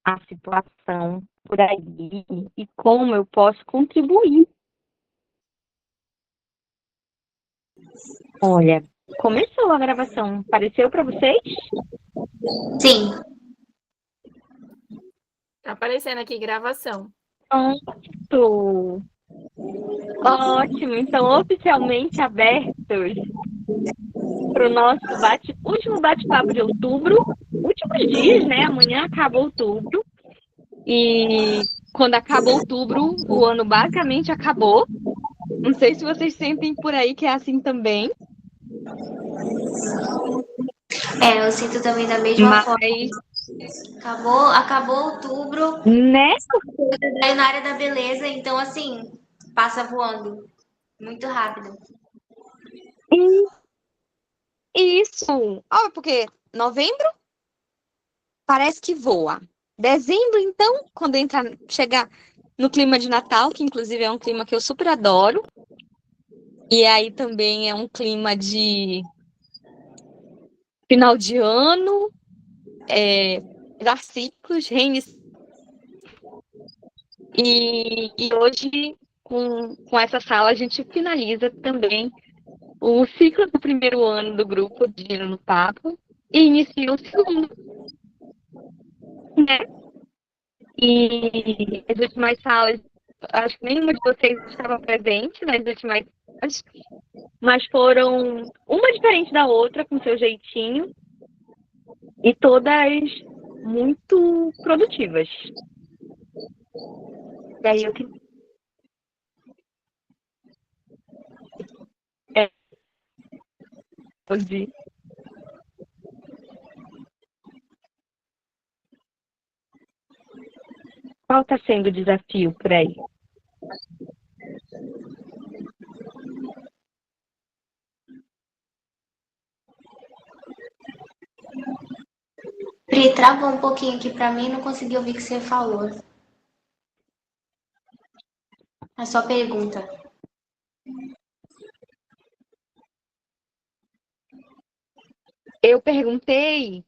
a situação por aí e como eu posso contribuir. Olha, começou a gravação. Apareceu para vocês? Sim. Tá aparecendo aqui gravação. Pronto. Ótimo. Então, oficialmente abertos para o nosso último bate-papo de outubro. Últimos dias, né? Amanhã acaba outubro. E quando acaba outubro, o ano basicamente acabou. Não sei se vocês sentem por aí que é assim também. Eu sinto também da mesma forma. Mas, Acabou outubro, né? daí na área da beleza, então assim, passa voando. Muito rápido. Isso. Ó, porque novembro parece que voa. Dezembro, então, quando chega no clima de Natal, que inclusive é um clima que eu super adoro. E aí também é um clima de final de ano, dar ciclos, reinício. E hoje, com essa sala, a gente finaliza também o ciclo do primeiro ano do grupo de Giro no Papo e inicia o segundo, né? E as últimas salas, acho que nenhuma de vocês estava presente nas últimas salas, mas foram uma diferente da outra, com seu jeitinho, e todas muito produtivas. E aí eu que hoje. Qual está sendo o desafio por aí? Pri, travou um pouquinho aqui pra mim, não consegui ouvir o que você falou. É só pergunta. Eu perguntei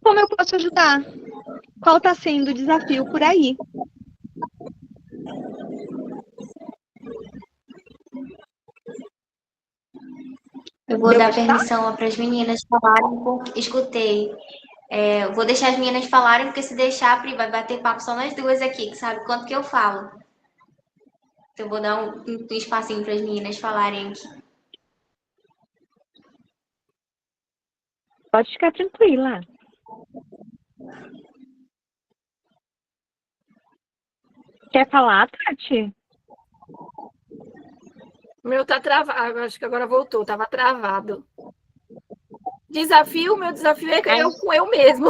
como eu posso ajudar. Qual está sendo o desafio por aí? Eu vou Deu dar para escutar? permissão para as meninas falarem, porque escutei. Eu vou deixar as meninas falarem, porque se deixar, Pri, vai bater papo só nós duas aqui, que sabe quanto que eu falo. Então, eu vou dar um espacinho para as meninas falarem aqui. Pode ficar tranquila. Quer falar, Tati? O meu tá travado, acho que agora voltou, tava travado. Meu desafio é eu com eu mesmo.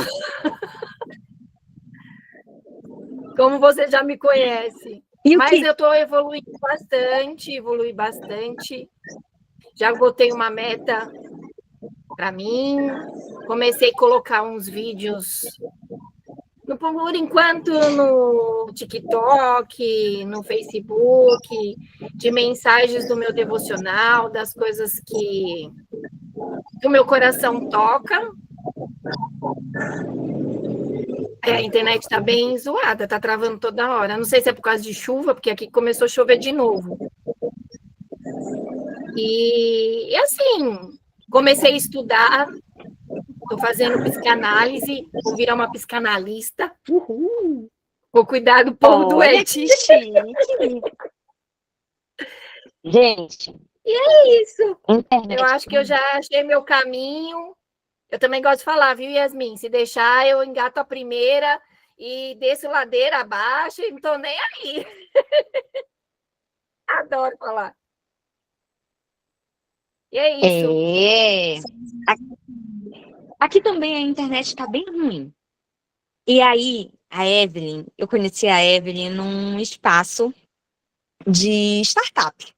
Como você já me conhece. Mas eu estou evoluindo bastante, evolui bastante. Já botei uma meta para mim. Comecei a colocar uns vídeos, por enquanto, no TikTok, no Facebook, de mensagens do meu devocional, das coisas que o meu coração toca. A internet está bem zoada, está travando toda hora. Não sei se é por causa de chuva, porque aqui começou a chover de novo. E assim, comecei a estudar, estou fazendo psicanálise, vou virar uma psicanalista. Uhul. Vou cuidar do povo doente. Que chique. Gente. E é isso. Internet. Eu acho que eu já achei meu caminho. Eu também gosto de falar, viu, Yasmin? Se deixar, eu engato a primeira e desço ladeira abaixo e não estou nem aí. Adoro falar. E é isso. Aqui também a internet está bem ruim. E aí, eu conheci a Evelyn num espaço de startup.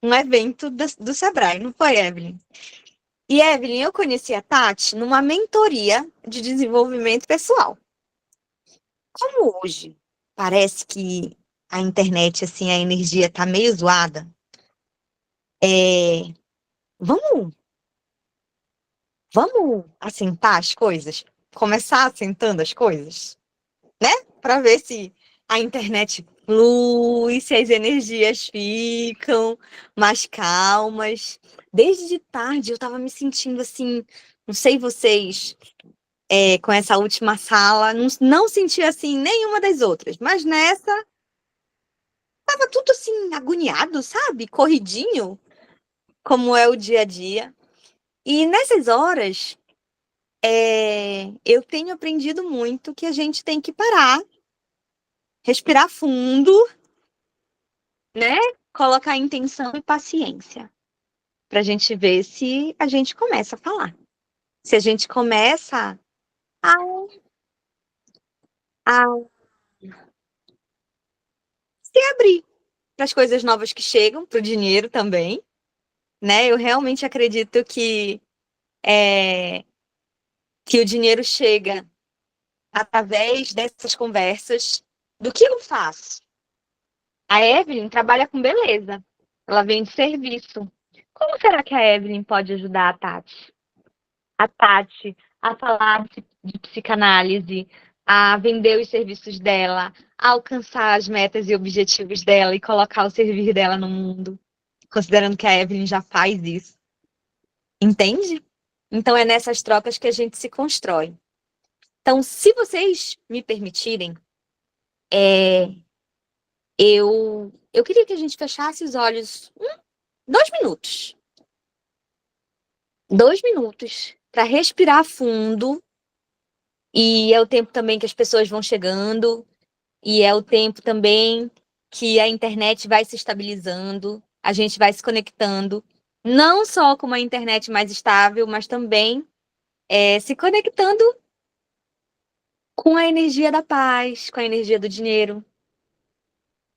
Um evento do Sebrae, não foi, Evelyn? E, Evelyn, eu conheci a Tati numa mentoria de desenvolvimento pessoal. Como hoje parece que a internet, assim, a energia tá meio zoada, vamos assentar as coisas? Começar assentando as coisas? né? Para ver se a internet flui, se as energias ficam mais calmas. Desde de tarde eu tava me sentindo assim, não sei vocês, com essa última sala, não senti assim nenhuma das outras, mas nessa tava tudo assim agoniado, sabe? Corridinho, como é o dia a dia. E nessas horas, eu tenho aprendido muito que a gente tem que parar, respirar fundo, né? Colocar intenção e paciência para a gente ver se a gente começa a falar. Se a gente começa a, a se abrir para as coisas novas que chegam, para o dinheiro também, né? Eu realmente acredito que o dinheiro chega através dessas conversas. Do que eu faço? A Evelyn trabalha com beleza. Ela vende serviço. Como será que a Evelyn pode ajudar a Tati? A Tati a falar de psicanálise, a vender os serviços dela, a alcançar as metas e objetivos dela e colocar o servir dela no mundo, considerando que a Evelyn já faz isso. Entende? Então é nessas trocas que a gente se constrói. Então, se vocês me permitirem, eu queria que a gente fechasse os olhos 2 minutos. 2 minutos para respirar fundo. E é o tempo também que as pessoas vão chegando. E é o tempo também que a internet vai se estabilizando. A gente vai se conectando. Não só com uma internet mais estável, mas também se conectando com a energia da paz, com a energia do dinheiro.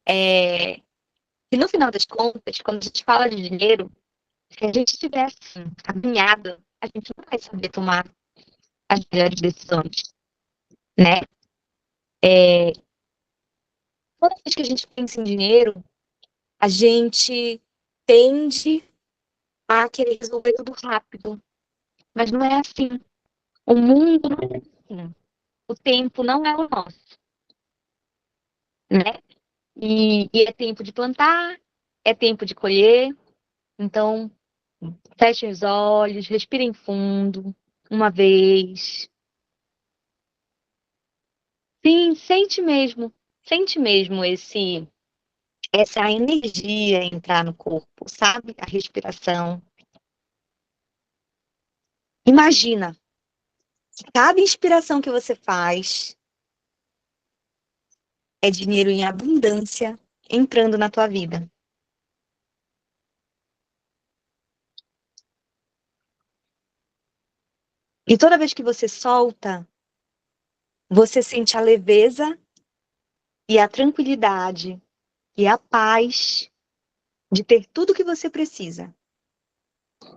E no final das contas, quando a gente fala de dinheiro, se a gente estiver assim, alinhado, a gente não vai saber tomar as melhores decisões, né? Toda vez que a gente pensa em dinheiro, a gente tende a querer resolver tudo rápido. Mas não é assim. O mundo não é assim. O tempo não é o nosso, né? E é tempo de plantar, é tempo de colher. Então, fechem os olhos, respirem fundo, uma vez. Sim, sente mesmo essa energia entrar no corpo, sabe? A respiração. Imagina, que cada inspiração que você faz é dinheiro em abundância entrando na tua vida. E toda vez que você solta, você sente a leveza e a tranquilidade e a paz de ter tudo o que você precisa.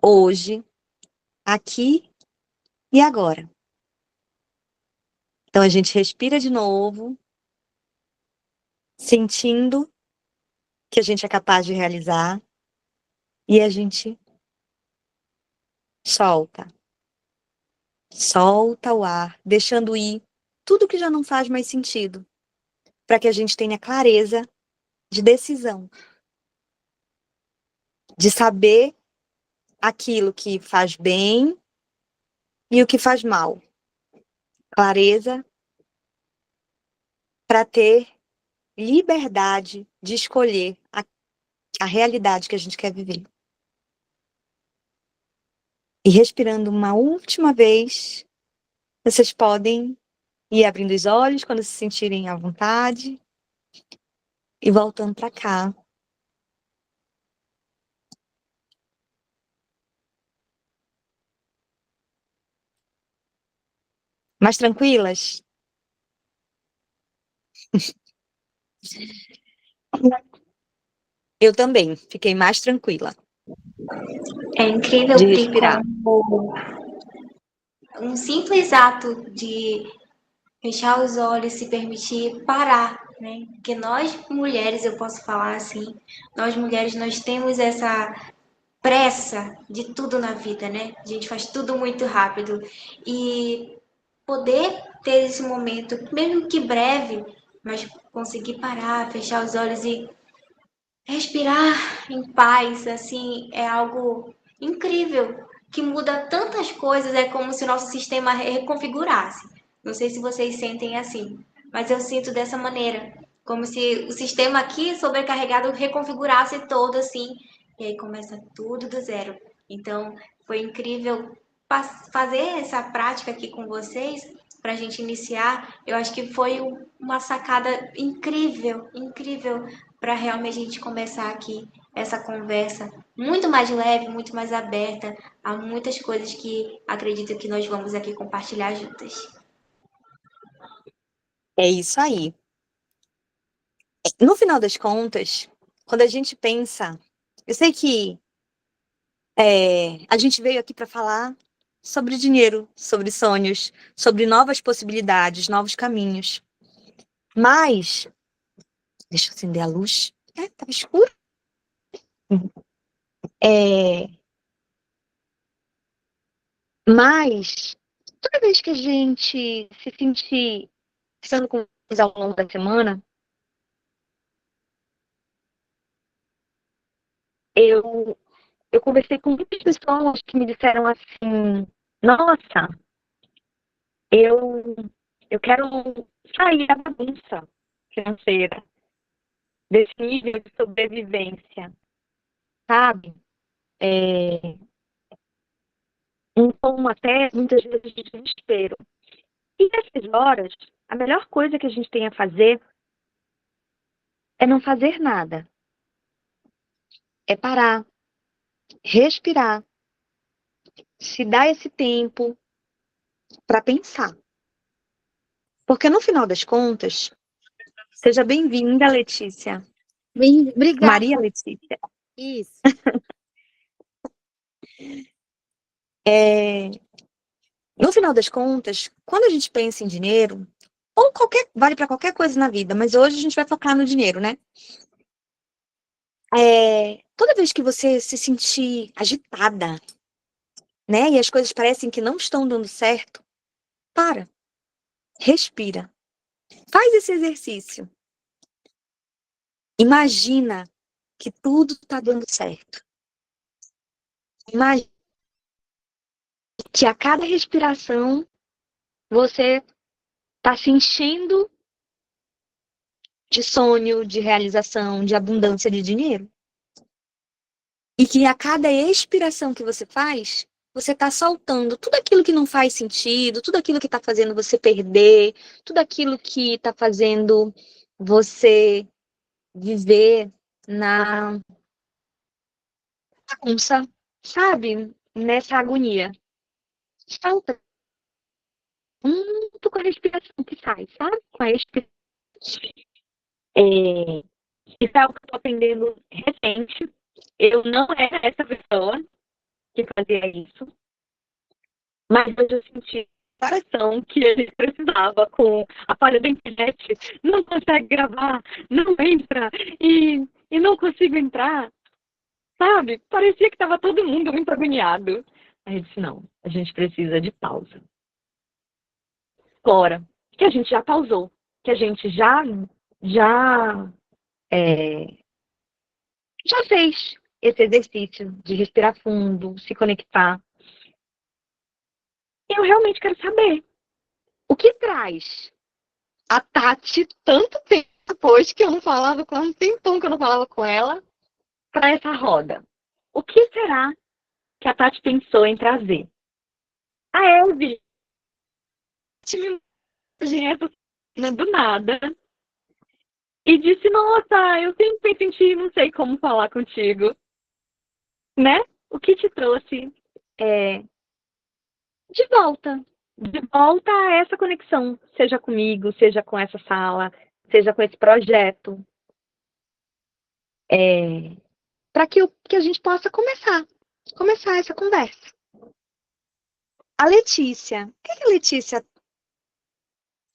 Hoje, aqui e agora. Então a gente respira de novo, sentindo que a gente é capaz de realizar e a gente solta. Solta o ar, deixando ir tudo que já não faz mais sentido, para que a gente tenha clareza de decisão, de saber aquilo que faz bem e o que faz mal. Clareza para ter liberdade de escolher a realidade que a gente quer viver. E respirando uma última vez, vocês podem ir abrindo os olhos quando se sentirem à vontade e voltando para cá. Mais tranquilas? Eu também, fiquei mais tranquila. É incrível de respirar. como um simples ato de fechar os olhos, se permitir parar, né? Porque nós mulheres, eu posso falar assim, nós mulheres nós temos essa pressa de tudo na vida, né? A gente faz tudo muito rápido e poder ter esse momento, mesmo que breve, mas conseguir parar, fechar os olhos e respirar em paz, assim, é algo incrível, que muda tantas coisas, é como se o nosso sistema reconfigurasse. Não sei se vocês sentem assim, mas eu sinto dessa maneira, como se o sistema aqui sobrecarregado reconfigurasse todo assim, e aí começa tudo do zero. Então, foi incrível fazer essa prática aqui com vocês, para a gente iniciar. Eu acho que foi uma sacada incrível, incrível, para realmente a gente começar aqui essa conversa muito mais leve, muito mais aberta a muitas coisas que acredito que nós vamos aqui compartilhar juntas. É isso aí. No final das contas, quando a gente pensa, eu sei que a gente veio aqui para falar sobre dinheiro, sobre sonhos, sobre novas possibilidades, novos caminhos. Mas, deixa eu acender a luz. Tava escuro. Mas, toda vez que a gente se sentir estando com eles ao longo da semana, eu conversei com muitas pessoas que me disseram assim, nossa, eu quero sair da bagunça financeira, desse nível de sobrevivência, sabe? Um tom até, muitas vezes, de desespero. E nessas horas, a melhor coisa que a gente tem a fazer é não fazer nada. É parar, respirar, se dar esse tempo para pensar. Porque no final das contas, seja bem-vinda, Letícia. Obrigada. Maria Letícia. Isso. No final das contas, quando a gente pensa em dinheiro, ou vale para qualquer coisa na vida, mas hoje a gente vai focar no dinheiro, né? Toda vez que você se sentir agitada, né, e as coisas parecem que não estão dando certo, para, respira, faz esse exercício. Imagina que tudo está dando certo. Imagina que a cada respiração você está se enchendo de sonho, de realização, de abundância de dinheiro. E que a cada expiração que você faz, você está soltando tudo aquilo que não faz sentido, tudo aquilo que está fazendo você perder, tudo aquilo que está fazendo você viver na bagunça, sabe? Nessa agonia. Solta. Muito com a respiração que sai, sabe? Com a expiração. Isso é algo que eu estou aprendendo recente. Eu não era essa pessoa que fazia isso, mas hoje eu senti a coração que ele precisava com a falha da internet. Não consegue gravar, não entra e não consigo entrar, sabe? Parecia que estava todo mundo muito agoniado. Aí eu disse, não, a gente precisa de pausa. Fora, que a gente já pausou, que a gente já fez esse exercício de respirar fundo, se conectar. Eu realmente quero saber o que traz a Tati tanto tempo depois que eu não falava com ela, um tempão que eu não falava com ela, para essa roda. O que será que a Tati pensou em trazer? A Elvie me do nada e disse, nossa, eu sempre penso em ti, não sei como falar contigo. Né? O que te trouxe de volta a essa conexão, seja comigo, seja com essa sala, seja com esse projeto, para que a gente possa começar essa conversa. A Letícia, o que a Letícia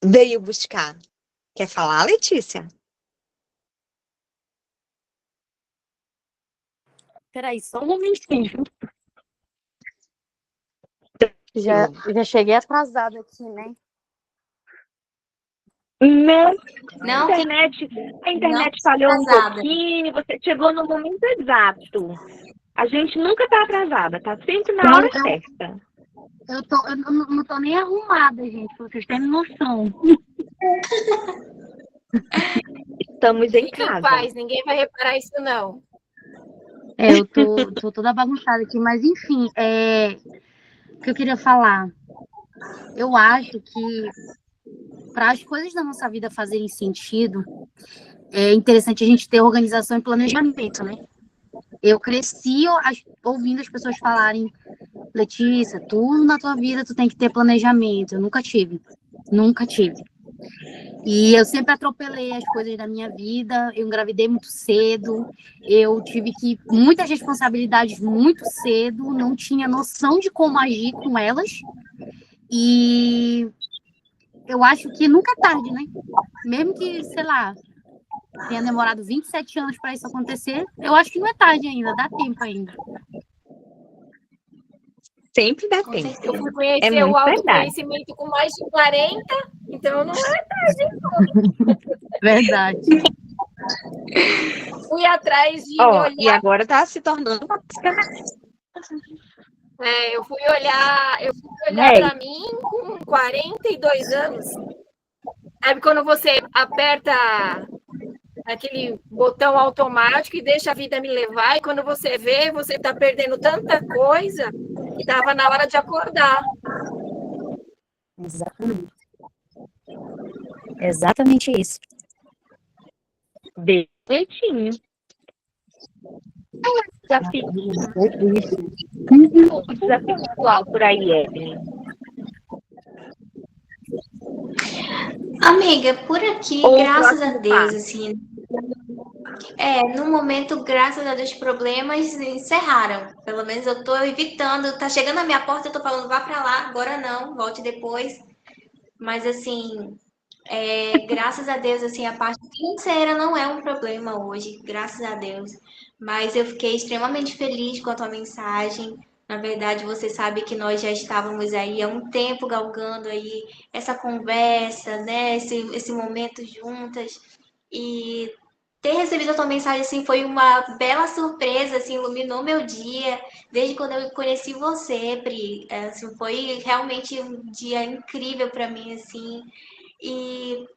veio buscar? Quer falar, Letícia? Peraí, só um momentinho. Já cheguei atrasada aqui, né? Não, Não fique a não internet falhou um atrasada. pouquinho, você chegou no momento exato. A gente nunca está atrasada, tá sempre na Não, hora certa. eu não tô nem arrumada, gente, pra vocês terem noção. Estamos em Fique em casa. paz, ninguém vai reparar isso, não. Eu tô toda bagunçada aqui, mas enfim, o que eu queria falar. Eu acho que para as coisas da nossa vida fazerem sentido, é interessante a gente ter organização e planejamento, né? Eu cresci ouvindo as pessoas falarem, Letícia, tudo na tua vida tu tem que ter planejamento. Eu nunca tive. Nunca tive. E eu sempre atropelei as coisas da minha vida. Eu engravidei muito cedo. Eu tive muitas responsabilidades muito cedo. Não tinha noção de como agir com elas. E eu acho que nunca é tarde, né? Mesmo que, sei lá, tenha demorado 27 anos para isso acontecer, eu acho que não é tarde ainda, dá tempo ainda. Sempre dá Com tempo. certeza. Eu fui É conhecer o muito verdade. autoconhecimento com mais de 40, então não é. Verdade. Fui atrás de Ó, e olhar. agora tá se tornando uma Eu fui olhar É, para mim com 42 anos. Sabe quando você aperta aquele botão automático e deixa a vida me levar, e quando você vê, você está perdendo tanta coisa que estava na hora de acordar. Exatamente. Exatamente isso. direitinho. Desafio, o desafio atual por aí, Evelyn. Amiga, por aqui, Ou o graças a próximo Deus, passo. assim, no momento, graças a Deus, problemas encerraram. Pelo menos eu tô evitando, tá chegando na minha porta, eu tô falando, vá pra lá, agora não, volte depois. Mas assim, graças a Deus, assim, a parte financeira não é um problema hoje, graças a Deus. Mas eu fiquei extremamente feliz com a tua mensagem. Na verdade, você sabe que nós já estávamos aí há um tempo galgando aí essa conversa, né? Esse momento juntas. E ter recebido a tua mensagem assim foi uma bela surpresa, assim, iluminou meu dia. Desde quando eu conheci você, Pri, assim, foi realmente um dia incrível para mim, assim. E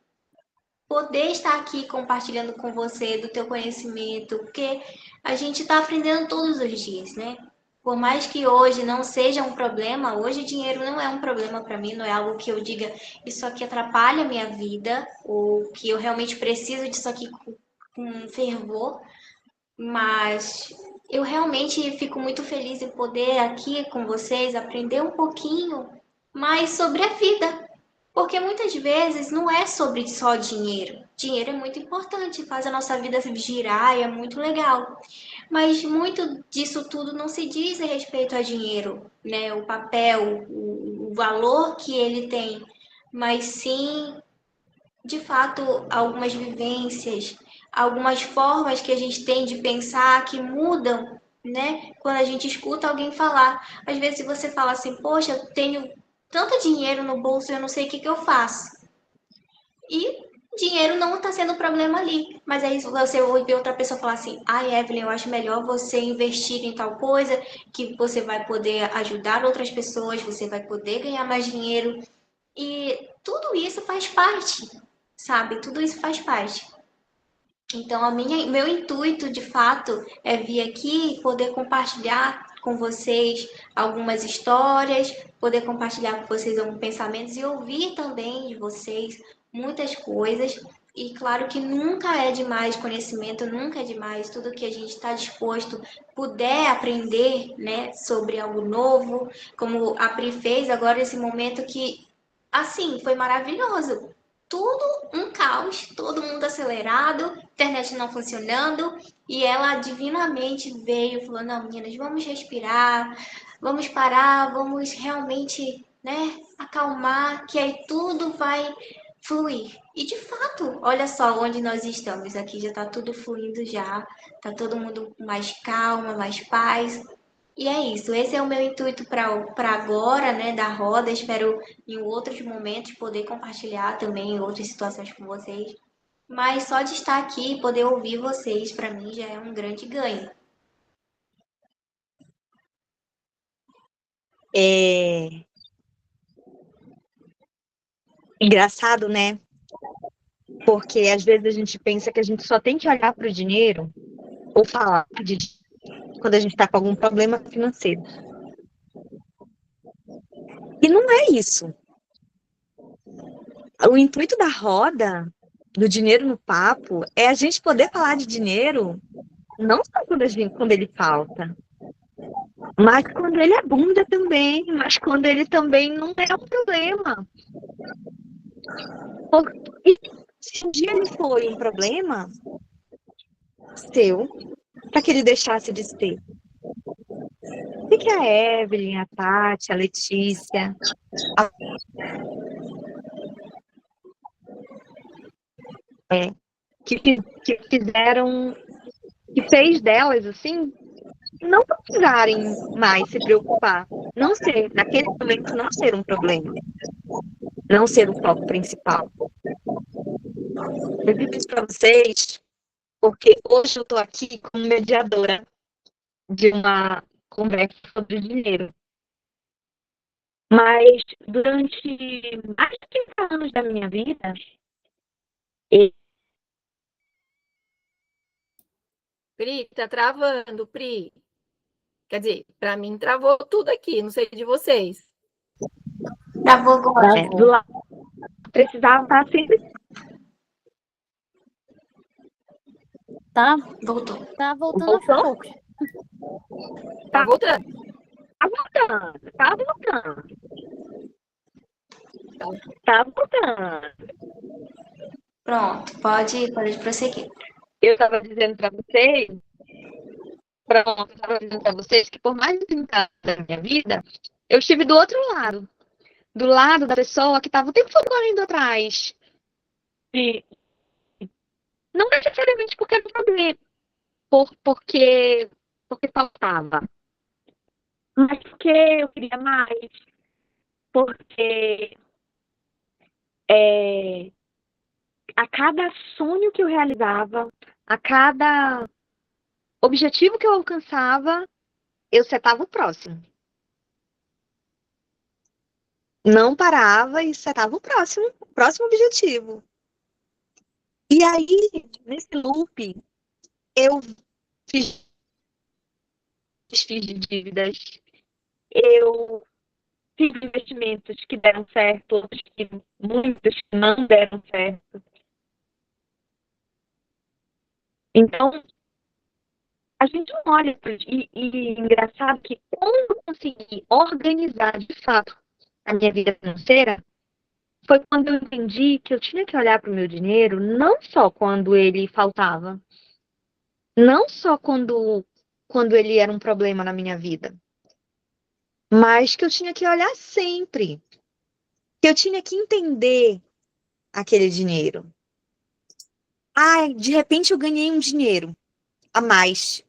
poder estar aqui compartilhando com você do teu conhecimento, porque a gente está aprendendo todos os dias, né? Por mais que hoje não seja um problema, hoje dinheiro não é um problema para mim, não é algo que eu diga isso aqui atrapalha a minha vida, ou que eu realmente preciso disso aqui com fervor, mas eu realmente fico muito feliz em poder aqui com vocês aprender um pouquinho mais sobre a vida, porque muitas vezes não é sobre só dinheiro. Dinheiro é muito importante, faz a nossa vida girar e é muito legal. Mas muito disso tudo não se diz a respeito a dinheiro, né? O papel, o valor que ele tem, mas sim, de fato, algumas vivências, algumas formas que a gente tem de pensar que mudam, né? Quando a gente escuta alguém falar. Às vezes você fala assim, poxa, eu tenho tanto dinheiro no bolso, eu não sei o que eu faço. E dinheiro não está sendo problema ali. Mas aí você ouve outra pessoa falar assim, Evelyn, eu acho melhor você investir em tal coisa, que você vai poder ajudar outras pessoas, você vai poder ganhar mais dinheiro. E tudo isso faz parte, sabe? Tudo isso faz parte. Então, meu intuito, de fato, é vir aqui poder compartilhar com vocês algumas histórias, poder compartilhar com vocês alguns pensamentos e ouvir também de vocês muitas coisas. E claro que nunca é demais conhecimento, nunca é demais tudo que a gente está disposto, puder aprender, né, sobre algo novo, como a Pri fez agora nesse momento que, assim, foi maravilhoso. Tudo um caos, todo mundo acelerado, internet não funcionando, e ela divinamente veio e falou: não, meninas, vamos respirar, vamos parar, vamos realmente, né, acalmar, que aí tudo vai fluir. E de fato, olha só onde nós estamos. Aqui já está tudo fluindo já, tá todo mundo com mais calma, mais paz. E é isso, esse é o meu intuito para agora, né, da roda. Espero em outros momentos poder compartilhar também em outras situações com vocês. Mas só de estar aqui e poder ouvir vocês, para mim, já é um grande ganho. É engraçado, né? Porque às vezes a gente pensa que a gente só tem que olhar para o dinheiro ou falar de dinheiro quando a gente está com algum problema financeiro. E não é isso. O intuito da roda, do dinheiro no papo, é a gente poder falar de dinheiro não só quando ele falta, mas quando ele abunda também, mas quando ele também não é um problema. Porque se um dia ele foi um problema seu, para que ele deixasse de ser. O que a Evelyn, a Tati, a Letícia, que fizeram, que fez delas, assim, não precisarem mais se preocupar, não ser, naquele momento, não ser um problema, não ser o foco principal. Eu digo isso para vocês porque hoje eu estou aqui como mediadora de uma conversa sobre dinheiro. Mas durante mais de 30 anos da minha vida, Pri, tá travando, Pri. Quer dizer, para mim travou tudo aqui, não sei de vocês. Travou agora. do lado, precisava estar sempre. Tá? Voltou. Tá voltando aos Voltou? poucos. Tá voltando. Tá voltando, tá voltando. Tá voltando. Pronto, pode prosseguir. Eu estava dizendo para vocês, que por mais de 30 anos da minha vida, eu estive do outro lado. Do lado da pessoa que estava o tempo todo correndo atrás. E não necessariamente porque era um problema, porque faltava. Mas porque eu queria mais. Porque a cada sonho que eu realizava, a cada objetivo que eu alcançava, eu setava o próximo. Não parava e setava o próximo objetivo. E aí, nesse loop, eu fiz de dívidas, eu fiz investimentos que deram certo, muitos que não deram certo. Então, a gente não olha e engraçado que quando eu consegui organizar de fato a minha vida financeira, foi quando eu entendi que eu tinha que olhar para o meu dinheiro não só quando ele faltava, não só quando ele era um problema na minha vida, mas que eu tinha que olhar sempre, que eu tinha que entender aquele dinheiro. Ai, de repente eu ganhei um dinheiro a mais.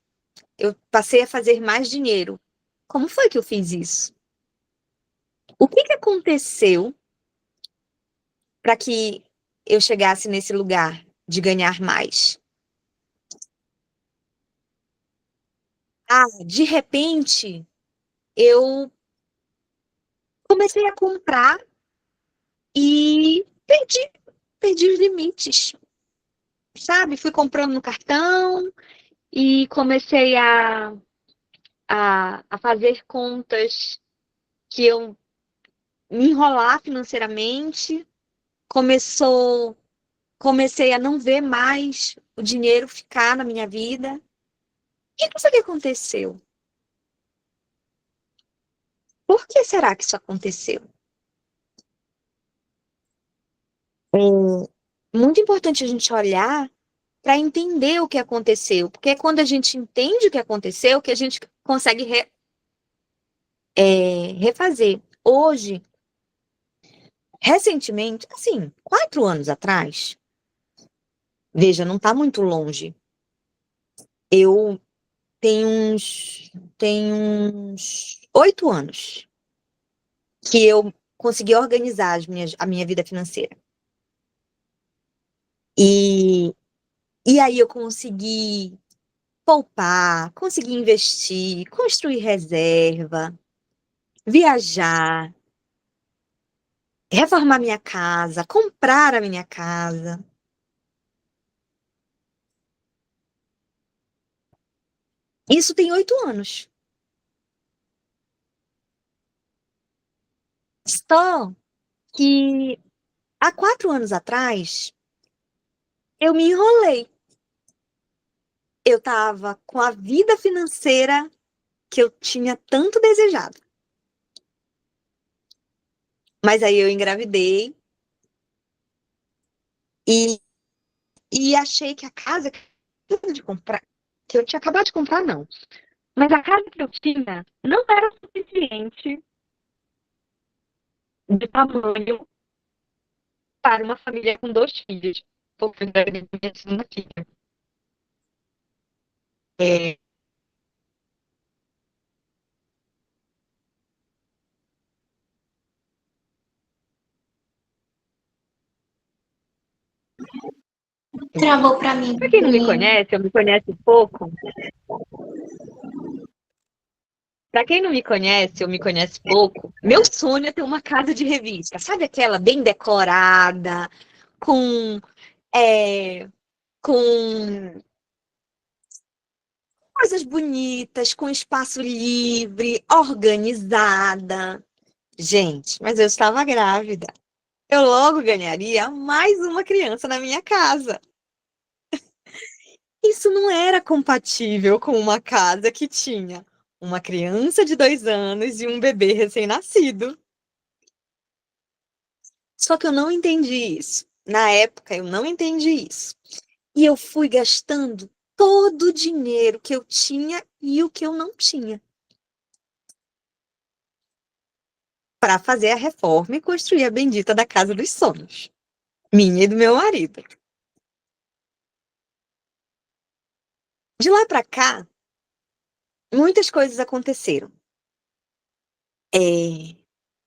Eu passei a fazer mais dinheiro. Como foi que eu fiz isso? O que aconteceu para que eu chegasse nesse lugar de ganhar mais? Ah, de repente, eu comecei a comprar e perdi os limites, sabe? Fui comprando no cartão e comecei a fazer contas que eu me enrolar financeiramente. Comecei a não ver mais o dinheiro ficar na minha vida. E o que aconteceu? Por que será que isso aconteceu? É muito importante a gente olhar para entender o que aconteceu, porque é quando a gente entende o que aconteceu que a gente consegue refazer. Hoje, recentemente, assim, 4 anos atrás, veja, não está muito longe, eu tem uns 8 anos que eu consegui organizar a minha vida financeira. E aí eu consegui poupar, consegui investir, construir reserva, viajar, reformar minha casa, comprar a minha casa. Isso tem 8 anos. Só que há 4 anos atrás, eu me enrolei. Eu estava com a vida financeira que eu tinha tanto desejado. Mas aí eu engravidei e, e achei que a casa que eu tinha acabado de comprar, não. Mas a casa que eu tinha não era suficiente de tamanho para uma família com 2 filhos. Porque eu engravidei da minha segunda filha. É, Travou pra mim. Pra quem não me conhece, ou me conhece pouco. Pra quem não me conhece ou me conhece pouco, meu sonho é ter uma casa de revista. Sabe aquela bem decorada, com, é, com coisas bonitas, com espaço livre, organizada. Gente, mas eu estava grávida. Eu logo ganharia mais uma criança na minha casa. Isso não era compatível com uma casa que tinha uma criança de 2 anos e um bebê recém-nascido. Só que eu não entendi isso. Na época, eu não entendi isso. E eu fui gastando todo o dinheiro que eu tinha e o que eu não tinha para fazer a reforma e construir a bendita da casa dos sonhos. Minha e do meu marido. De lá para cá, muitas coisas aconteceram.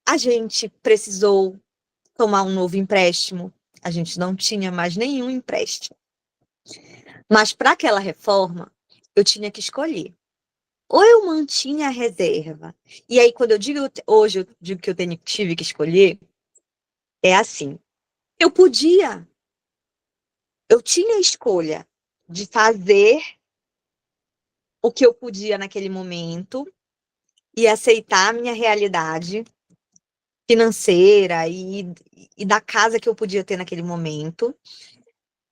A gente precisou tomar um novo empréstimo. A gente não tinha mais nenhum empréstimo. Mas para aquela reforma, eu tinha que escolher. Ou eu mantinha a reserva. E aí, quando eu digo hoje, eu digo que tive que escolher, é assim. Eu tinha a escolha de fazer o que eu podia naquele momento e aceitar a minha realidade financeira e da casa que eu podia ter naquele momento.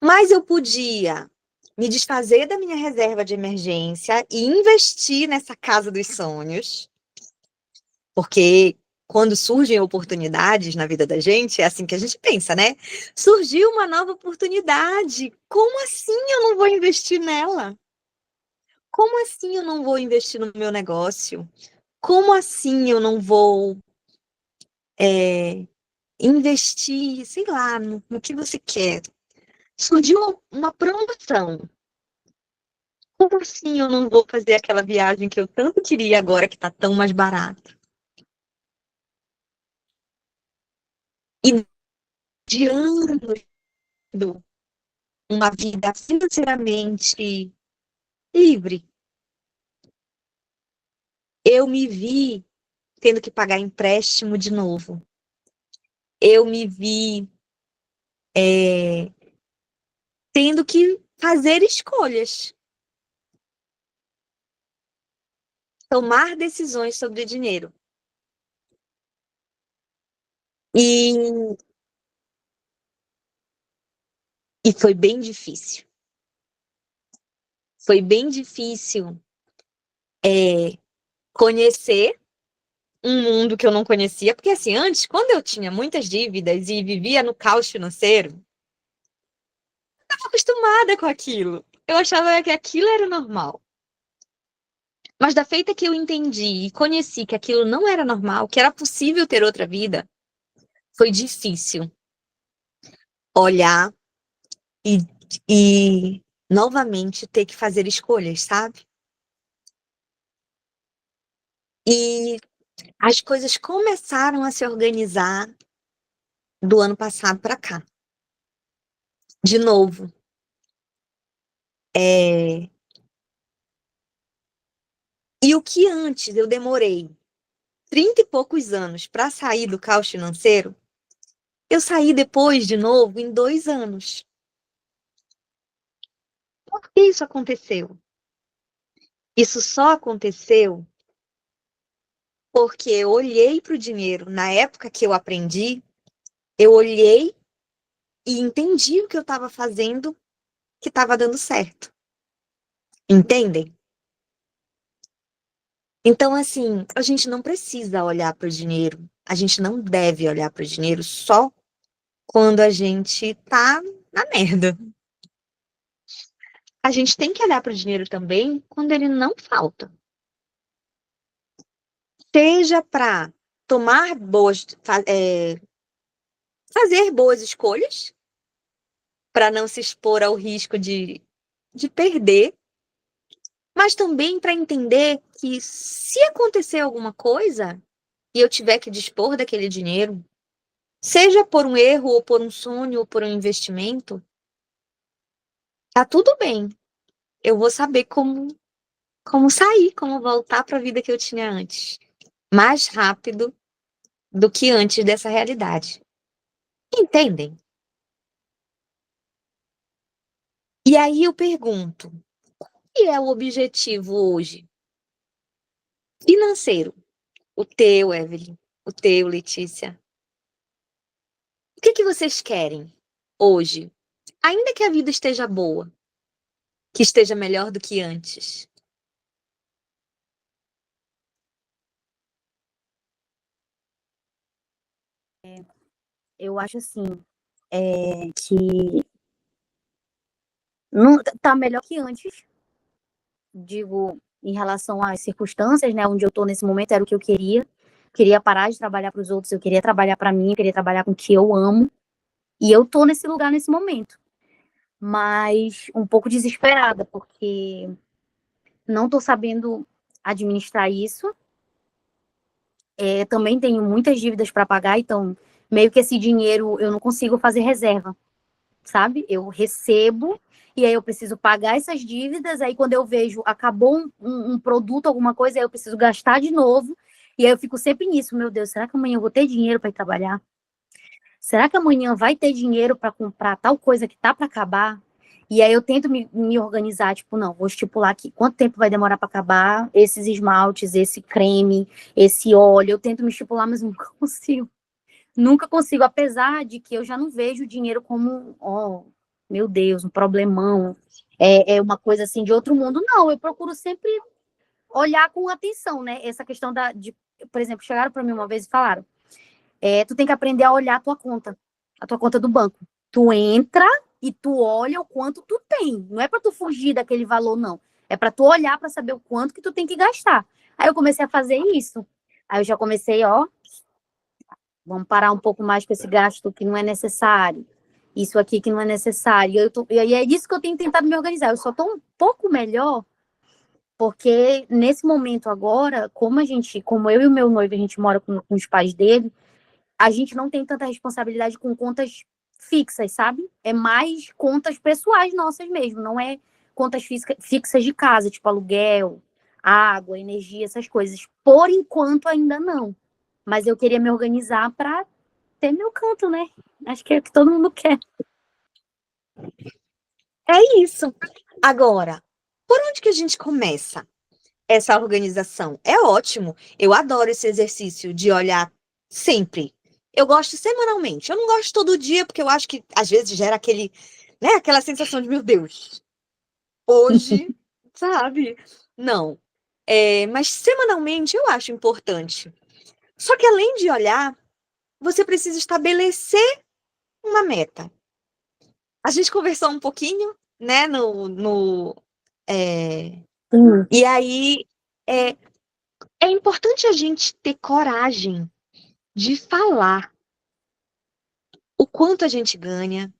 Mas eu podia me desfazer da minha reserva de emergência e investir nessa casa dos sonhos. Porque quando surgem oportunidades na vida da gente, é assim que a gente pensa, né? Surgiu uma nova oportunidade. Como assim eu não vou investir nela? Como assim eu não vou investir no meu negócio? Como assim eu não vou investir, sei lá, no que você quer? Surgiu uma promoção. Como assim eu não vou fazer aquela viagem que eu tanto queria agora que está tão mais barata? E de anos uma vida financeiramente livre, eu me vi tendo que pagar empréstimo de novo. Eu me vi tendo que fazer escolhas, tomar decisões sobre dinheiro. E foi bem difícil. Foi bem difícil conhecer um mundo que eu não conhecia, porque assim, antes, quando eu tinha muitas dívidas e vivia no caos financeiro, eu estava acostumada com aquilo. Eu achava que aquilo era normal. Mas da feita que eu entendi e conheci que aquilo não era normal, que era possível ter outra vida, foi difícil olhar e novamente ter que fazer escolhas, sabe? E as coisas começaram a se organizar do ano passado para cá. De novo. E o que antes eu demorei 30 e poucos anos para sair do caos financeiro, eu saí depois, de novo, em 2 anos. Por que isso aconteceu? Isso só aconteceu porque eu olhei para o dinheiro na época que eu aprendi, eu olhei e entendi o que eu estava fazendo que estava dando certo. Entendem? Então, assim, a gente não precisa olhar para o dinheiro, a gente não deve olhar para o dinheiro só quando a gente tá na merda. A gente tem que olhar para o dinheiro também quando ele não falta. Seja para tomar fazer boas escolhas, para não se expor ao risco de perder, mas também para entender que se acontecer alguma coisa e eu tiver que dispor daquele dinheiro, seja por um erro, ou por um sonho, ou por um investimento, tá tudo bem. Eu vou saber como sair, como voltar para a vida que eu tinha antes. Mais rápido do que antes dessa realidade. Entendem? E aí eu pergunto, o que é o objetivo hoje? Financeiro. O teu, Evelyn. O teu, Letícia. O que vocês querem hoje? Ainda que a vida esteja boa, que esteja melhor do que antes. Eu acho assim, que não tá melhor que antes, digo, em relação às circunstâncias, né, onde eu tô nesse momento, era o que eu queria. Queria parar de trabalhar para os outros, eu queria trabalhar para mim, eu queria trabalhar com o que eu amo. E eu tô nesse lugar nesse momento. Mas um pouco desesperada, porque não tô sabendo administrar isso. Também tenho muitas dívidas para pagar, então meio que esse dinheiro eu não consigo fazer reserva, sabe? Eu recebo e aí eu preciso pagar essas dívidas, aí quando eu vejo acabou um produto, alguma coisa, aí eu preciso gastar de novo, e aí eu fico sempre nisso, meu Deus, será que amanhã eu vou ter dinheiro para ir trabalhar? Será que amanhã vai ter dinheiro para comprar tal coisa que tá para acabar? E aí eu tento me organizar, tipo, não, vou estipular aqui quanto tempo vai demorar para acabar esses esmaltes, esse creme, esse óleo. Eu tento me estipular, mas nunca consigo. Nunca consigo, apesar de que eu já não vejo o dinheiro como, oh, meu Deus, um problemão, é uma coisa assim de outro mundo. Não, eu procuro sempre olhar com atenção, né? Essa questão por exemplo, chegaram para mim uma vez e falaram, tu tem que aprender a olhar a tua conta do banco. Tu entra e tu olha o quanto tu tem. Não é para tu fugir daquele valor, não. É para tu olhar para saber o quanto que tu tem que gastar. Aí eu comecei a fazer isso. Aí eu já comecei, ó, vamos parar um pouco mais com esse gasto que não é necessário. Isso aqui que não é necessário. E aí é disso que eu tenho tentado me organizar. Eu só estou um pouco melhor, porque nesse momento agora, como eu e o meu noivo, a gente mora com os pais dele, a gente não tem tanta responsabilidade com contas fixas, sabe? É mais contas pessoais nossas mesmo, não é contas fixas de casa, tipo aluguel, água, energia, essas coisas. Por enquanto ainda não. Mas eu queria me organizar para ter meu canto, né? Acho que é o que todo mundo quer. É isso. Agora, por onde que a gente começa essa organização? É ótimo. Eu adoro esse exercício de olhar sempre. Eu gosto semanalmente. Eu não gosto todo dia, porque eu acho que às vezes gera aquela sensação de, meu Deus, hoje, sabe? Não. Mas semanalmente eu acho importante. Só que além de olhar, você precisa estabelecer uma meta. A gente conversou um pouquinho, né, e aí é importante a gente ter coragem de falar o quanto a gente ganha,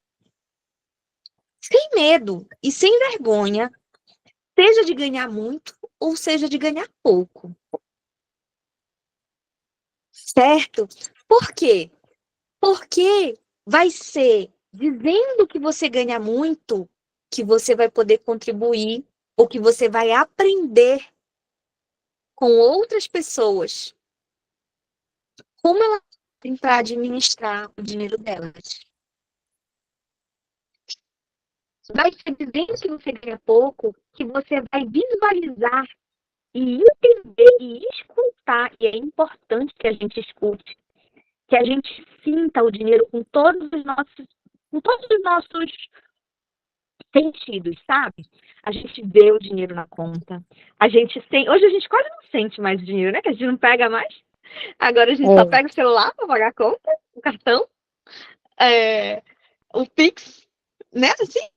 sem medo e sem vergonha, seja de ganhar muito ou seja de ganhar pouco. certo? Por quê? Porque vai ser dizendo que você ganha muito que você vai poder contribuir ou que você vai aprender com outras pessoas como elas têm para administrar o dinheiro delas. Vai ser dizendo que você ganha pouco que você vai visualizar e entender e escutar, e é importante que a gente escute, que a gente sinta o dinheiro com todos os nossos sentidos, sabe? A gente vê o dinheiro na conta. Hoje a gente quase não sente mais o dinheiro, né? Que a gente não pega mais. Agora a gente só pega o celular para pagar a conta, o cartão, o Pix, né? Assim.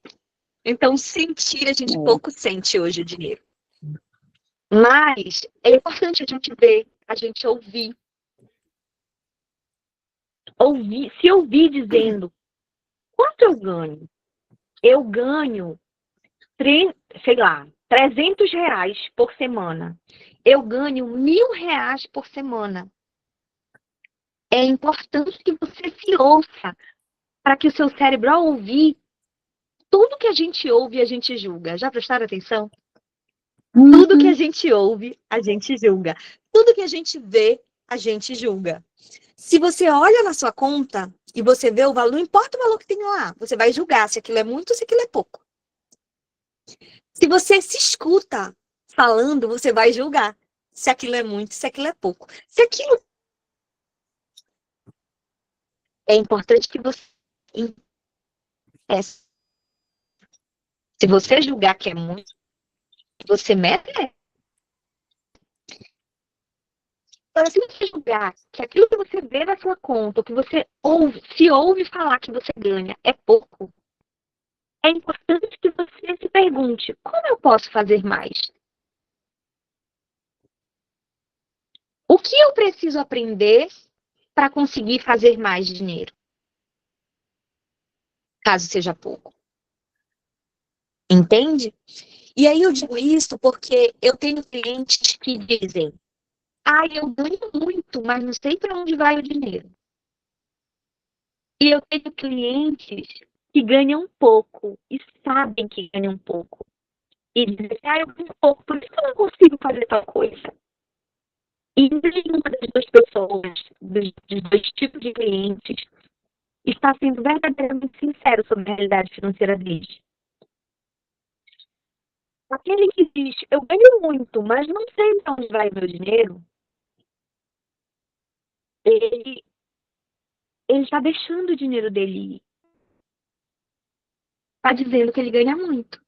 Então, sentir, a gente pouco sente hoje o dinheiro. Mas é importante a gente ver, a gente ouvir. Se ouvir dizendo, quanto eu ganho? Eu ganho, sei lá, R$300 por semana. Eu ganho R$1.000 por semana. É importante que você se ouça, para que o seu cérebro, ao ouvir, tudo que a gente ouve, a gente julga. Já prestaram atenção? Tudo que a gente ouve, a gente julga. Tudo que a gente vê, a gente julga. Se você olha na sua conta e você vê o valor, não importa o valor que tem lá, você vai julgar se aquilo é muito ou se aquilo é pouco. Se você se escuta falando, você vai julgar se aquilo é muito, se aquilo é pouco. Se aquilo é importante que você se você julgar que é muito, você merece. Agora, se você julgar que aquilo que você vê na sua conta, ou que você ouve falar que você ganha, é pouco, é importante que você se pergunte, como eu posso fazer mais? O que eu preciso aprender para conseguir fazer mais dinheiro? Caso seja pouco. Entende? E aí eu digo isso porque eu tenho clientes que dizem, eu ganho muito, mas não sei para onde vai o dinheiro. E eu tenho clientes que ganham pouco e sabem que ganham pouco. E dizem, eu ganho pouco, por isso que eu não consigo fazer tal coisa. E nenhuma das duas pessoas, dos dois tipos de clientes, está sendo verdadeiramente sincero sobre a realidade financeira deles. Aquele que diz, eu ganho muito, mas não sei para onde vai o meu dinheiro, ele está deixando o dinheiro dele ir. Está dizendo que ele ganha muito.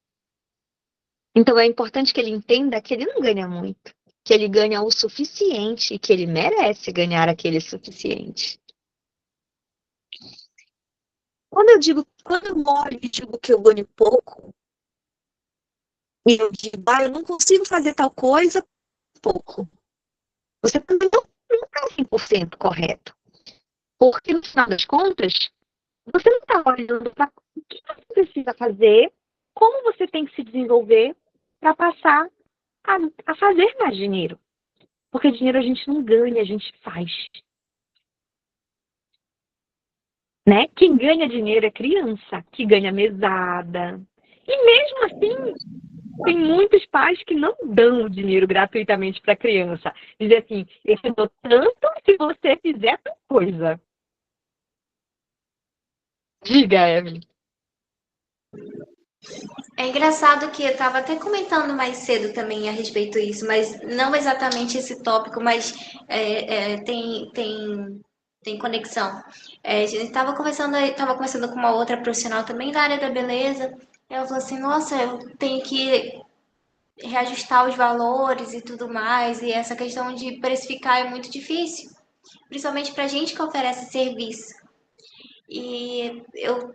Então é importante que ele entenda que ele não ganha muito, que ele ganha o suficiente e que ele merece ganhar aquele suficiente. Quando eu olho e digo que eu ganho pouco, e eu digo, eu não consigo fazer tal coisa, pouco. Você também não está 100% correto. Porque, no final das contas, você não está olhando para o que você precisa fazer, como você tem que se desenvolver para passar a fazer mais dinheiro. Porque dinheiro a gente não ganha, a gente faz. Né? Quem ganha dinheiro é criança, que ganha mesada. E mesmo assim, tem muitos pais que não dão o dinheiro gratuitamente para a criança. Dizem assim, eu te dou tanto se você fizer tal coisa. Diga, Evelyn. É engraçado que eu estava até comentando mais cedo também a respeito disso, mas não exatamente esse tópico, mas tem conexão. A gente estava conversando com uma outra profissional também da área da beleza. Ela falou assim, nossa, eu tenho que reajustar os valores e tudo mais, e essa questão de precificar é muito difícil, principalmente para a gente que oferece serviço. E eu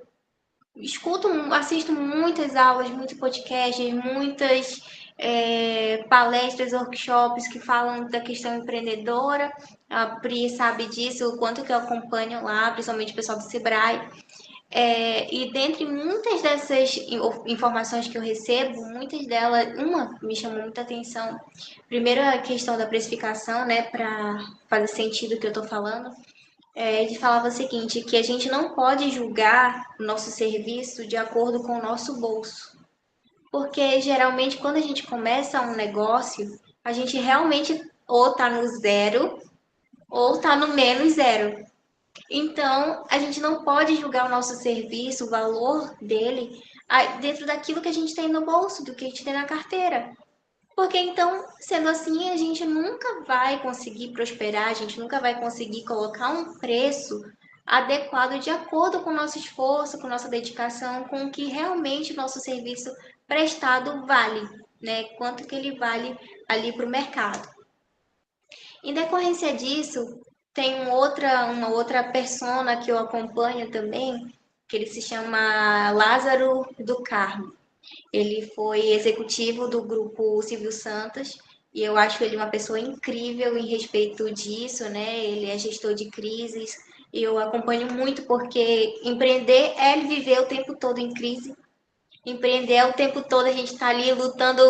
assisto muitas aulas, muitos podcasts, muitas palestras, workshops que falam da questão empreendedora. A Pri sabe disso, o quanto que eu acompanho lá, principalmente o pessoal do Sebrae. E dentre muitas dessas informações que eu recebo, muitas delas, uma me chamou muita atenção. Primeiro, a questão da precificação, né, para fazer sentido o que eu estou falando. Ele falava o seguinte, que a gente não pode julgar o nosso serviço de acordo com o nosso bolso. Porque, geralmente, quando a gente começa um negócio, a gente realmente ou está no zero ou está no menos zero. Então, a gente não pode julgar o nosso serviço, o valor dele, dentro daquilo que a gente tem no bolso, do que a gente tem na carteira. Porque então, sendo assim, a gente nunca vai conseguir prosperar, a gente nunca vai conseguir colocar um preço adequado de acordo com o nosso esforço, com nossa dedicação, com o que realmente o nosso serviço prestado vale, né? Quanto que ele vale ali para o mercado. Em decorrência disso, tem uma outra persona que eu acompanho também, que ele se chama Lázaro do Carmo. Ele foi executivo do grupo Silvio Santos e eu acho ele uma pessoa incrível em respeito disso, né? Ele é gestor de crises e eu acompanho muito porque empreender é viver o tempo todo em crise. Empreender é o tempo todo a gente está ali lutando.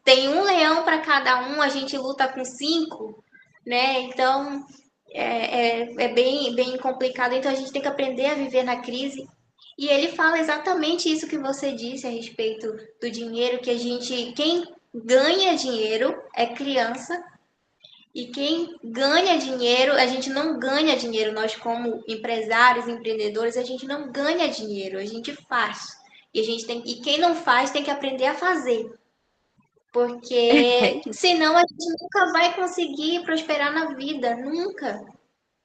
Tem um leão para cada um, a gente luta com 5, né? Então é bem complicado. Então a gente tem que aprender a viver na crise. E ele fala exatamente isso que você disse a respeito do dinheiro, que quem ganha dinheiro é criança, e quem ganha dinheiro, a gente não ganha dinheiro, nós como empresários, empreendedores, a gente não ganha dinheiro, a gente faz. E quem não faz tem que aprender a fazer. Porque senão a gente nunca vai conseguir prosperar na vida, nunca.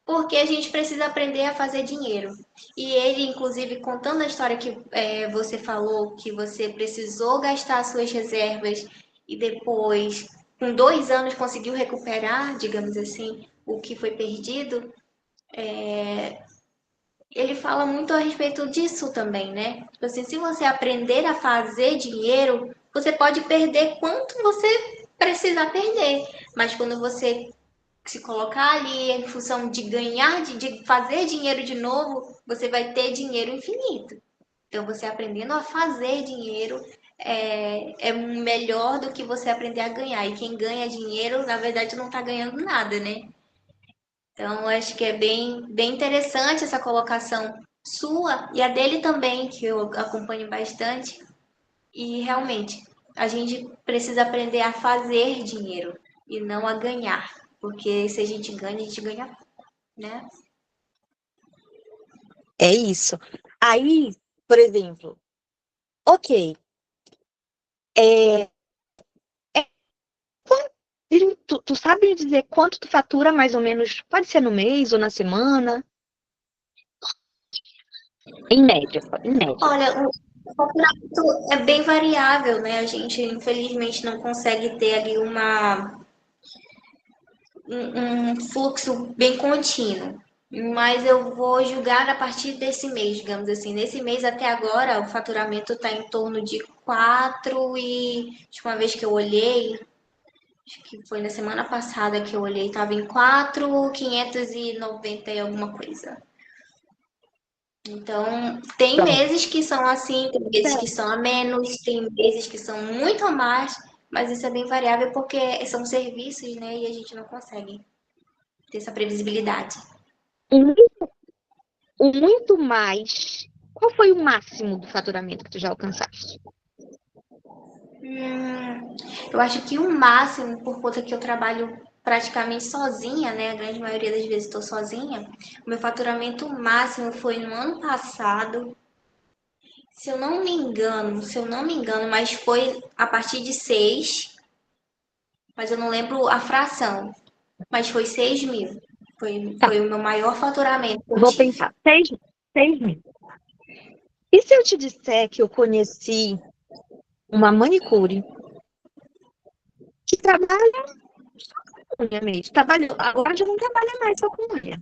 Porque a gente precisa aprender a fazer dinheiro. E ele, inclusive, contando a história que você falou, que você precisou gastar suas reservas e depois, com 2 anos, conseguiu recuperar, digamos assim, o que foi perdido, ele fala muito a respeito disso também, né? Tipo assim, se você aprender a fazer dinheiro, você pode perder quanto você precisar perder. Mas quando você se colocar ali em função de ganhar, de fazer dinheiro de novo, você vai ter dinheiro infinito. Então, você aprendendo a fazer dinheiro é melhor do que você aprender a ganhar. E quem ganha dinheiro, na verdade, não está ganhando nada, né? Então, acho que é bem interessante essa colocação sua e a dele também, que eu acompanho bastante. E realmente, a gente precisa aprender a fazer dinheiro e não a ganhar. Porque se a gente ganha, né? É isso. Aí, por exemplo, ok. Tu sabe me dizer quanto tu fatura mais ou menos? Pode ser no mês ou na semana? Em média, em média. Olha, o contrato é bem variável, né? A gente, infelizmente, não consegue ter ali um fluxo bem contínuo. Mas eu vou julgar a partir desse mês, digamos assim. Nesse mês até agora, o faturamento está em torno de 4 e... Acho que uma vez que eu olhei, acho que foi na semana passada que eu olhei, estava em 4.590 e alguma coisa. Então, tem meses que são assim, tem meses que são a menos, tem meses que são muito a mais, mas isso é bem variável porque são serviços, né? E a gente não consegue ter essa previsibilidade. Muito mais. Qual foi o máximo do faturamento que tu já alcançaste? Eu acho que o máximo, por conta que eu trabalho praticamente sozinha, né? A grande maioria das vezes estou sozinha. O meu faturamento máximo foi no ano passado. Se eu não me engano, mas foi a partir de 6, mas eu não lembro a fração. Mas foi 6 mil. Foi o meu maior faturamento que eu Vou tive. pensar. 6 mil. E se eu te disser que eu conheci uma manicure que trabalha com unha mesmo? Agora já não trabalha mais só com unha.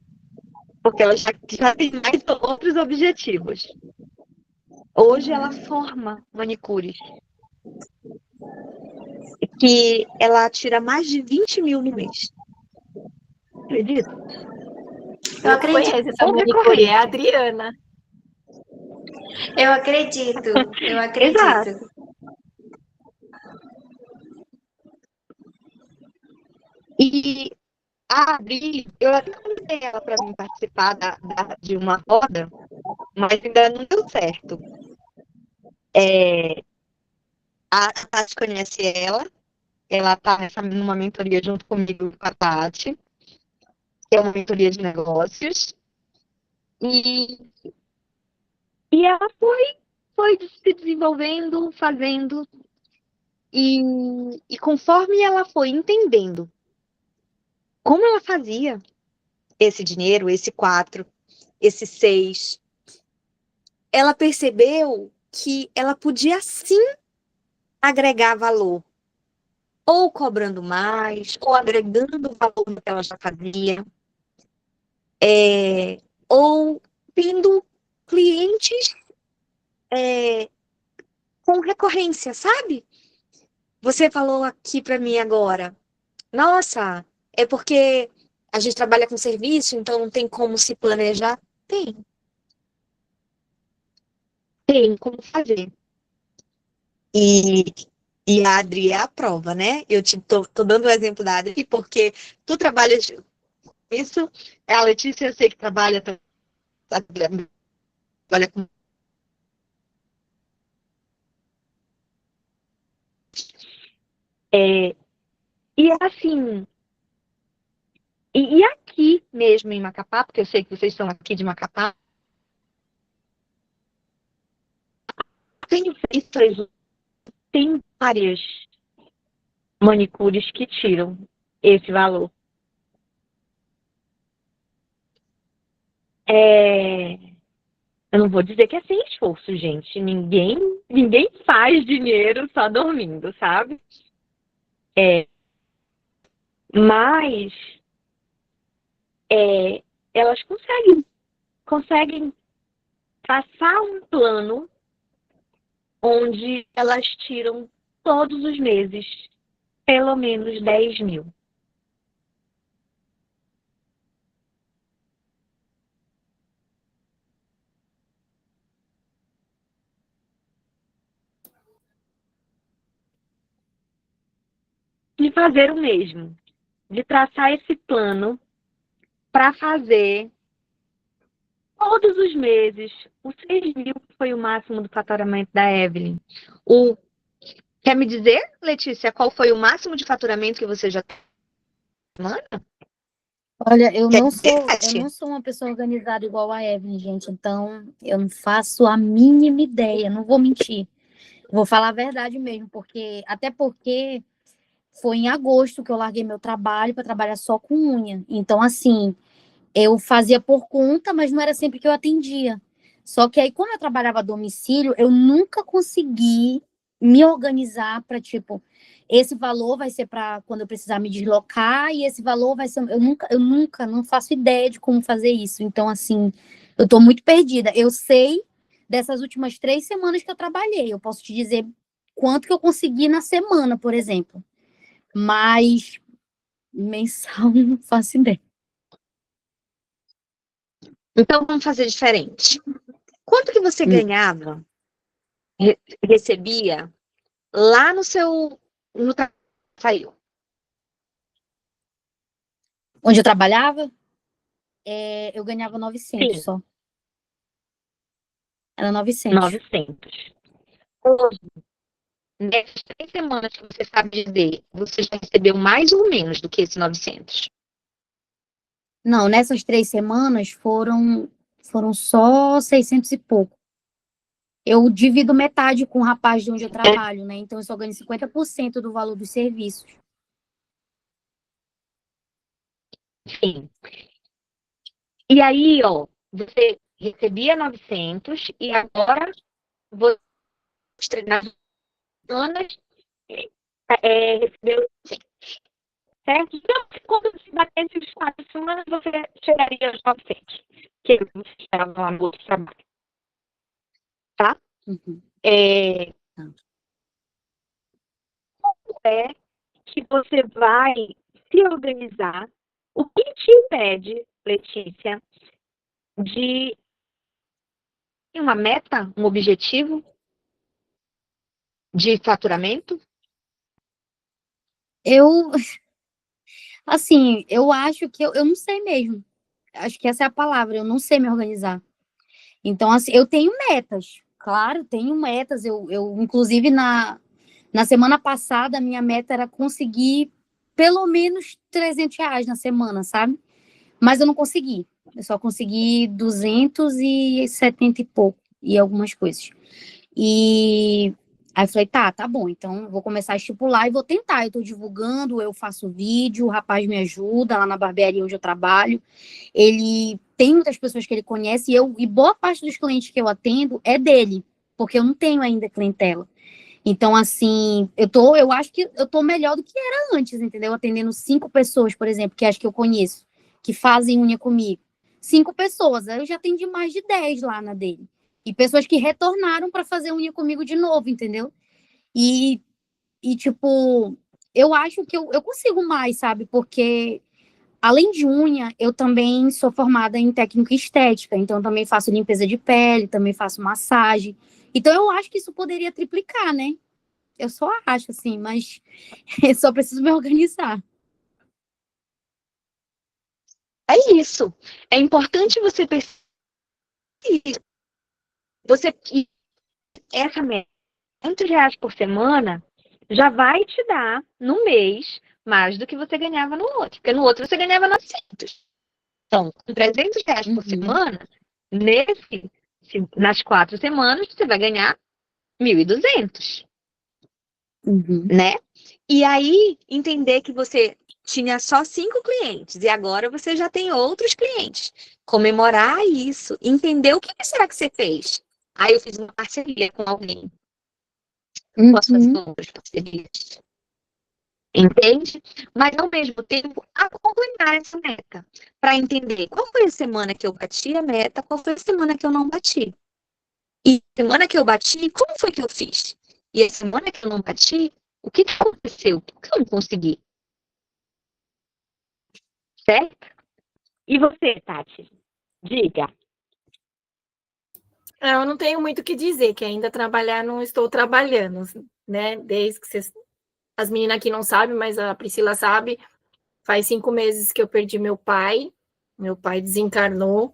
Porque ela já tem mais outros objetivos. Hoje ela forma manicures. Que ela tira mais de 20 mil no mês. Acredita? Eu conheço essa manicure, é a Adriana. Eu acredito, eu Exato. acredito. E a Adri, eu até convidei ela para vir participar de uma roda, mas ainda não deu certo. A Tati conhece ela está numa mentoria junto comigo com a Tati, que é uma mentoria de negócios, e ela foi se desenvolvendo, fazendo, e conforme ela foi entendendo como ela fazia esse dinheiro, esse 4, esse 6, ela percebeu que ela podia sim agregar valor, ou cobrando mais, ou agregando valor no que ela já fazia, ou tendo clientes com recorrência, sabe? Você falou aqui para mim agora, nossa, é porque a gente trabalha com serviço, então não tem como se planejar? Tem como fazer. E, a Adri é a prova, né? Eu tô dando o exemplo da Adri, porque tu trabalhas com isso, a Letícia eu sei que trabalha com. E assim, e aqui mesmo em Macapá, porque eu sei que vocês estão aqui de Macapá, tem várias manicures que tiram esse valor. Eu não vou dizer que é sem esforço, gente. Ninguém faz dinheiro só dormindo, sabe? Mas elas conseguem traçar um plano onde elas tiram todos os meses pelo menos 10 mil. De fazer o mesmo, de traçar esse plano para fazer todos os meses. O 6 mil foi o máximo do faturamento da Evelyn. Quer me dizer, Letícia, qual foi o máximo de faturamento que você já tem? Olha, eu Quer não dizer, sou, eu Tati? não sou uma pessoa organizada igual a Evelyn, gente. Então, eu não faço a mínima ideia, não vou mentir. Vou falar a verdade mesmo, até porque foi em agosto que eu larguei meu trabalho para trabalhar só com unha. Então, assim, eu fazia por conta, mas não era sempre que eu atendia. Só que aí, como eu trabalhava a domicílio, eu nunca consegui me organizar para, tipo, esse valor vai ser para quando eu precisar me deslocar e esse valor vai ser. Eu nunca não faço ideia de como fazer isso. Então, assim, eu tô muito perdida. Eu sei dessas últimas 3 semanas que eu trabalhei. Eu posso te dizer quanto que eu consegui na semana, por exemplo. Mas mensal não faço ideia. Então vamos fazer diferente. Quanto que você ganhava, recebia lá no seu saiu? Onde eu trabalhava, eu ganhava 900 Sim, só. Era 900. 900. Hoje, nessas 3 semanas que você sabe dizer, você já recebeu mais ou menos do que esse 900? Não, nessas 3 semanas foram só 600 e pouco. Eu divido metade com o rapaz de onde eu trabalho, né? Então eu só ganho 50% do valor dos serviços. Sim. E aí, ó, você recebia 900 e agora você treinar semanas recebeu 100, certo? Então, quando você batesse os 4 semanas, você chegaria aos 900, que você estava lá no trabalho, tá? Uhum. Como é que você vai se organizar? O que te impede, Letícia, de tem uma meta, um objetivo de faturamento? Assim, eu acho que eu não sei mesmo. Acho que essa é a palavra, eu não sei me organizar. Então, assim, eu tenho metas, claro, tenho metas. Inclusive, na semana passada, a minha meta era conseguir pelo menos R$ 300 na semana, sabe? Mas eu não consegui. Eu só consegui 270 e pouco, e algumas coisas. E aí eu falei, tá bom, então eu vou começar a estipular e vou tentar. Eu tô divulgando, eu faço vídeo, o rapaz me ajuda lá na barbearia onde eu trabalho. Ele tem muitas pessoas que ele conhece e boa parte dos clientes que eu atendo é dele, porque eu não tenho ainda clientela. Então, assim, eu acho que eu tô melhor do que era antes, entendeu? Atendendo 5 pessoas, por exemplo, que acho que eu conheço, que fazem unha comigo. 5 pessoas, aí eu já atendi mais de 10 lá na dele. E pessoas que retornaram para fazer unha comigo de novo, entendeu? E, tipo, eu acho que eu consigo mais, sabe? Porque além de unha, eu também sou formada em técnica estética, então também faço limpeza de pele, também faço massagem. Então eu acho que isso poderia triplicar, né? Eu só acho, assim, mas eu só preciso me organizar. É isso. É importante você perceber. Você, essa meta, R$ 500 por semana, já vai te dar, no mês, mais do que você ganhava no outro. Porque no outro você ganhava 900. Então, com R$ 300 por semana, nas 4 semanas, você vai ganhar 1.200, né? E aí, entender que você tinha só 5 clientes e agora você já tem outros clientes. Comemorar isso, entender o que será que você fez. Aí eu fiz uma parceria com alguém. Posso fazer outras parcerias. Entende? Mas, ao mesmo tempo, acompanhar essa meta. Para entender qual foi a semana que eu bati a meta, qual foi a semana que eu não bati. E a semana que eu bati, como foi que eu fiz? E a semana que eu não bati, o que aconteceu? Por que eu não consegui? Certo? E você, Tati? Diga. Eu não tenho muito o que dizer, que ainda trabalhar não estou trabalhando, né? Desde que as meninas aqui não sabem, mas a Priscila sabe, faz 5 meses que eu perdi meu pai desencarnou,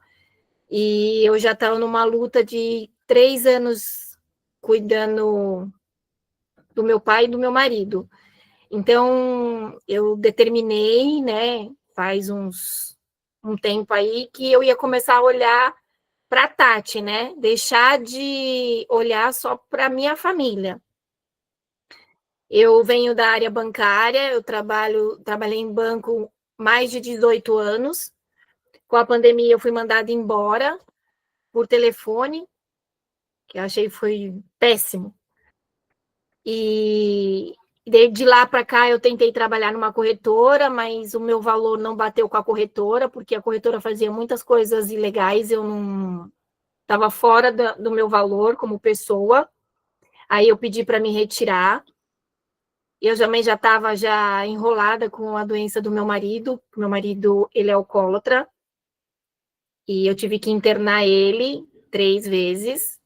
e eu já estava numa luta de 3 anos cuidando do meu pai e do meu marido. Então, eu determinei, né, faz um tempo aí, que eu ia começar a olhar para a Tati, né? Deixar de olhar só para minha família. Eu venho da área bancária, eu trabalhei em banco mais de 18 anos. Com a pandemia, eu fui mandada embora por telefone, que eu achei foi péssimo. E de lá para cá eu tentei trabalhar numa corretora, mas o meu valor não bateu com a corretora, porque a corretora fazia muitas coisas ilegais, eu não estava fora do meu valor como pessoa. Aí eu pedi para me retirar. Eu também já estava enrolada com a doença do meu marido. Meu marido, ele é alcoólatra. E eu tive que internar ele 3 vezes.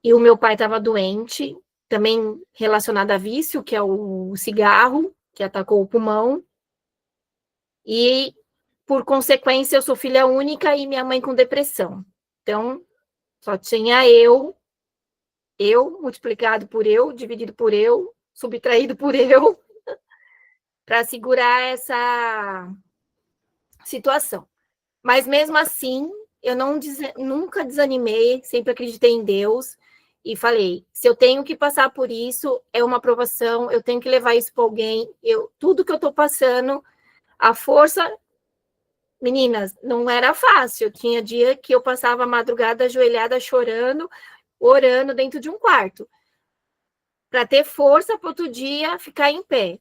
E o meu pai estava doente, também relacionado a vício, que é o cigarro, que atacou o pulmão. E, por consequência, eu sou filha única e minha mãe com depressão. Então, só tinha eu multiplicado por eu, dividido por eu, subtraído por eu, para segurar essa situação. Mas, mesmo assim, eu nunca desanimei, sempre acreditei em Deus e falei, se eu tenho que passar por isso, é uma aprovação, eu tenho que levar isso para alguém, tudo que eu estou passando, a força... Meninas, não era fácil, tinha dia que eu passava a madrugada ajoelhada, chorando, orando dentro de um quarto, para ter força para outro dia ficar em pé.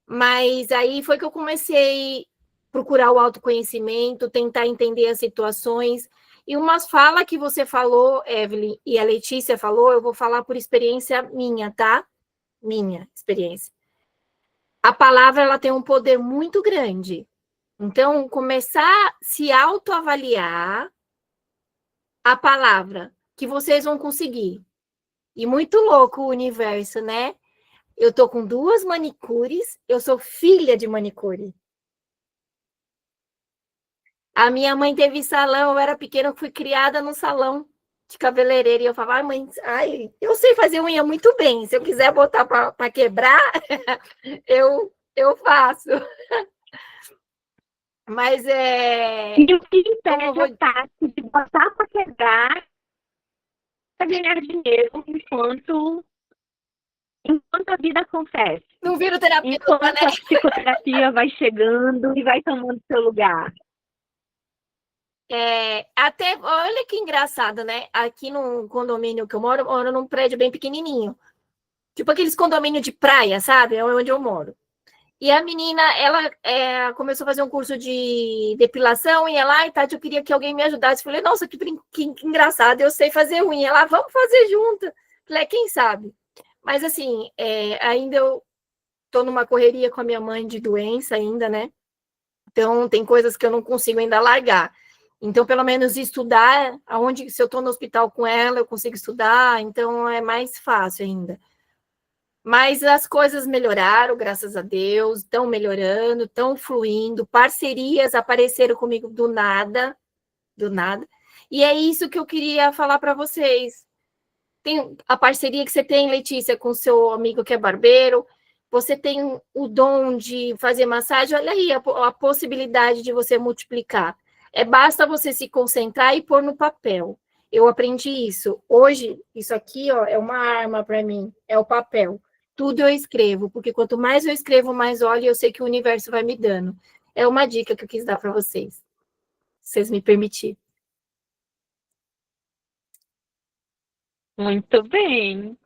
Mas aí foi que eu comecei a procurar o autoconhecimento, tentar entender as situações. E umas falas que você falou, Evelyn, e a Letícia falou, eu vou falar por experiência minha, tá? Minha experiência. A palavra, ela tem um poder muito grande. Então, começar a se autoavaliar, a palavra, que vocês vão conseguir. E muito louco o universo, né? Eu tô com 2 manicures, eu sou filha de manicure. A minha mãe teve salão, eu era pequena, eu fui criada no salão de cabeleireiro. E eu falava, mãe, eu sei fazer unha muito bem. Se eu quiser botar para quebrar, eu faço. Mas é. E o que impede o Tati de botar para quebrar para ganhar dinheiro enquanto a vida acontece? Não vira terapeuta, enquanto né? a psicoterapia vai chegando e vai tomando seu lugar. Até, olha que engraçado, né? Aqui no condomínio que eu moro num prédio bem pequenininho. Tipo aqueles condomínios de praia, sabe? É onde eu moro. E a menina, ela começou a fazer um curso de depilação e ela, Tati, eu queria que alguém me ajudasse. Falei, nossa, que engraçado, eu sei fazer unha. Ela, vamos fazer junto. Falei, quem sabe? Mas assim, ainda eu tô numa correria com a minha mãe de doença ainda, né? Então, tem coisas que eu não consigo ainda largar. Então, pelo menos estudar, se eu estou no hospital com ela, eu consigo estudar, então é mais fácil ainda. Mas as coisas melhoraram, graças a Deus, estão melhorando, estão fluindo, parcerias apareceram comigo do nada, e é isso que eu queria falar para vocês. Tem a parceria que você tem, Letícia, com seu amigo que é barbeiro, você tem o dom de fazer massagem, olha aí a possibilidade de você multiplicar. Basta você se concentrar e pôr no papel. Eu aprendi isso. Hoje, isso aqui, ó, é uma arma para mim, é o papel. Tudo eu escrevo, porque quanto mais eu escrevo, mais olho e eu sei que o universo vai me dando. É uma dica que eu quis dar para vocês, se vocês me permitirem. Muito bem.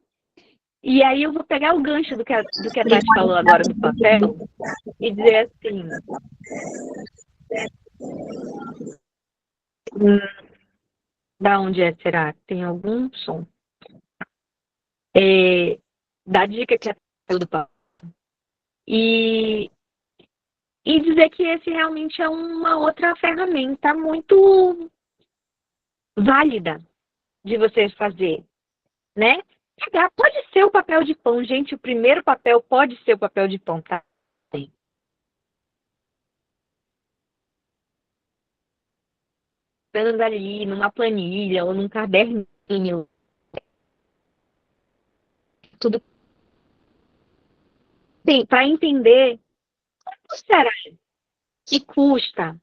E aí eu vou pegar o gancho do que a Tati falou agora do papel e dizer assim... Da onde será? Tem algum som? Da dica que é do papel. E dizer que esse realmente é uma outra ferramenta muito válida de vocês fazer, né? Pode ser o papel de pão, gente. O primeiro papel pode ser o papel de pão, tá? Vendo ali numa planilha ou num caderninho, tudo tem para entender quanto será que custa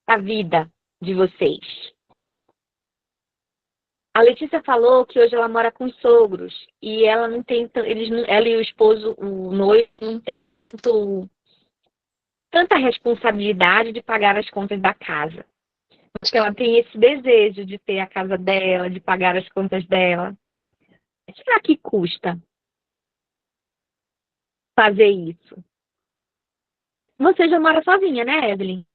a vida de vocês. A Letícia falou que hoje ela mora com os sogros e ela não tem, ela e o esposo, o noivo, não tem tanta responsabilidade de pagar as contas da casa. Acho que ela tem esse desejo de ter a casa dela, de pagar as contas dela. Será que custa fazer isso? Você já mora sozinha, né, Evelyn?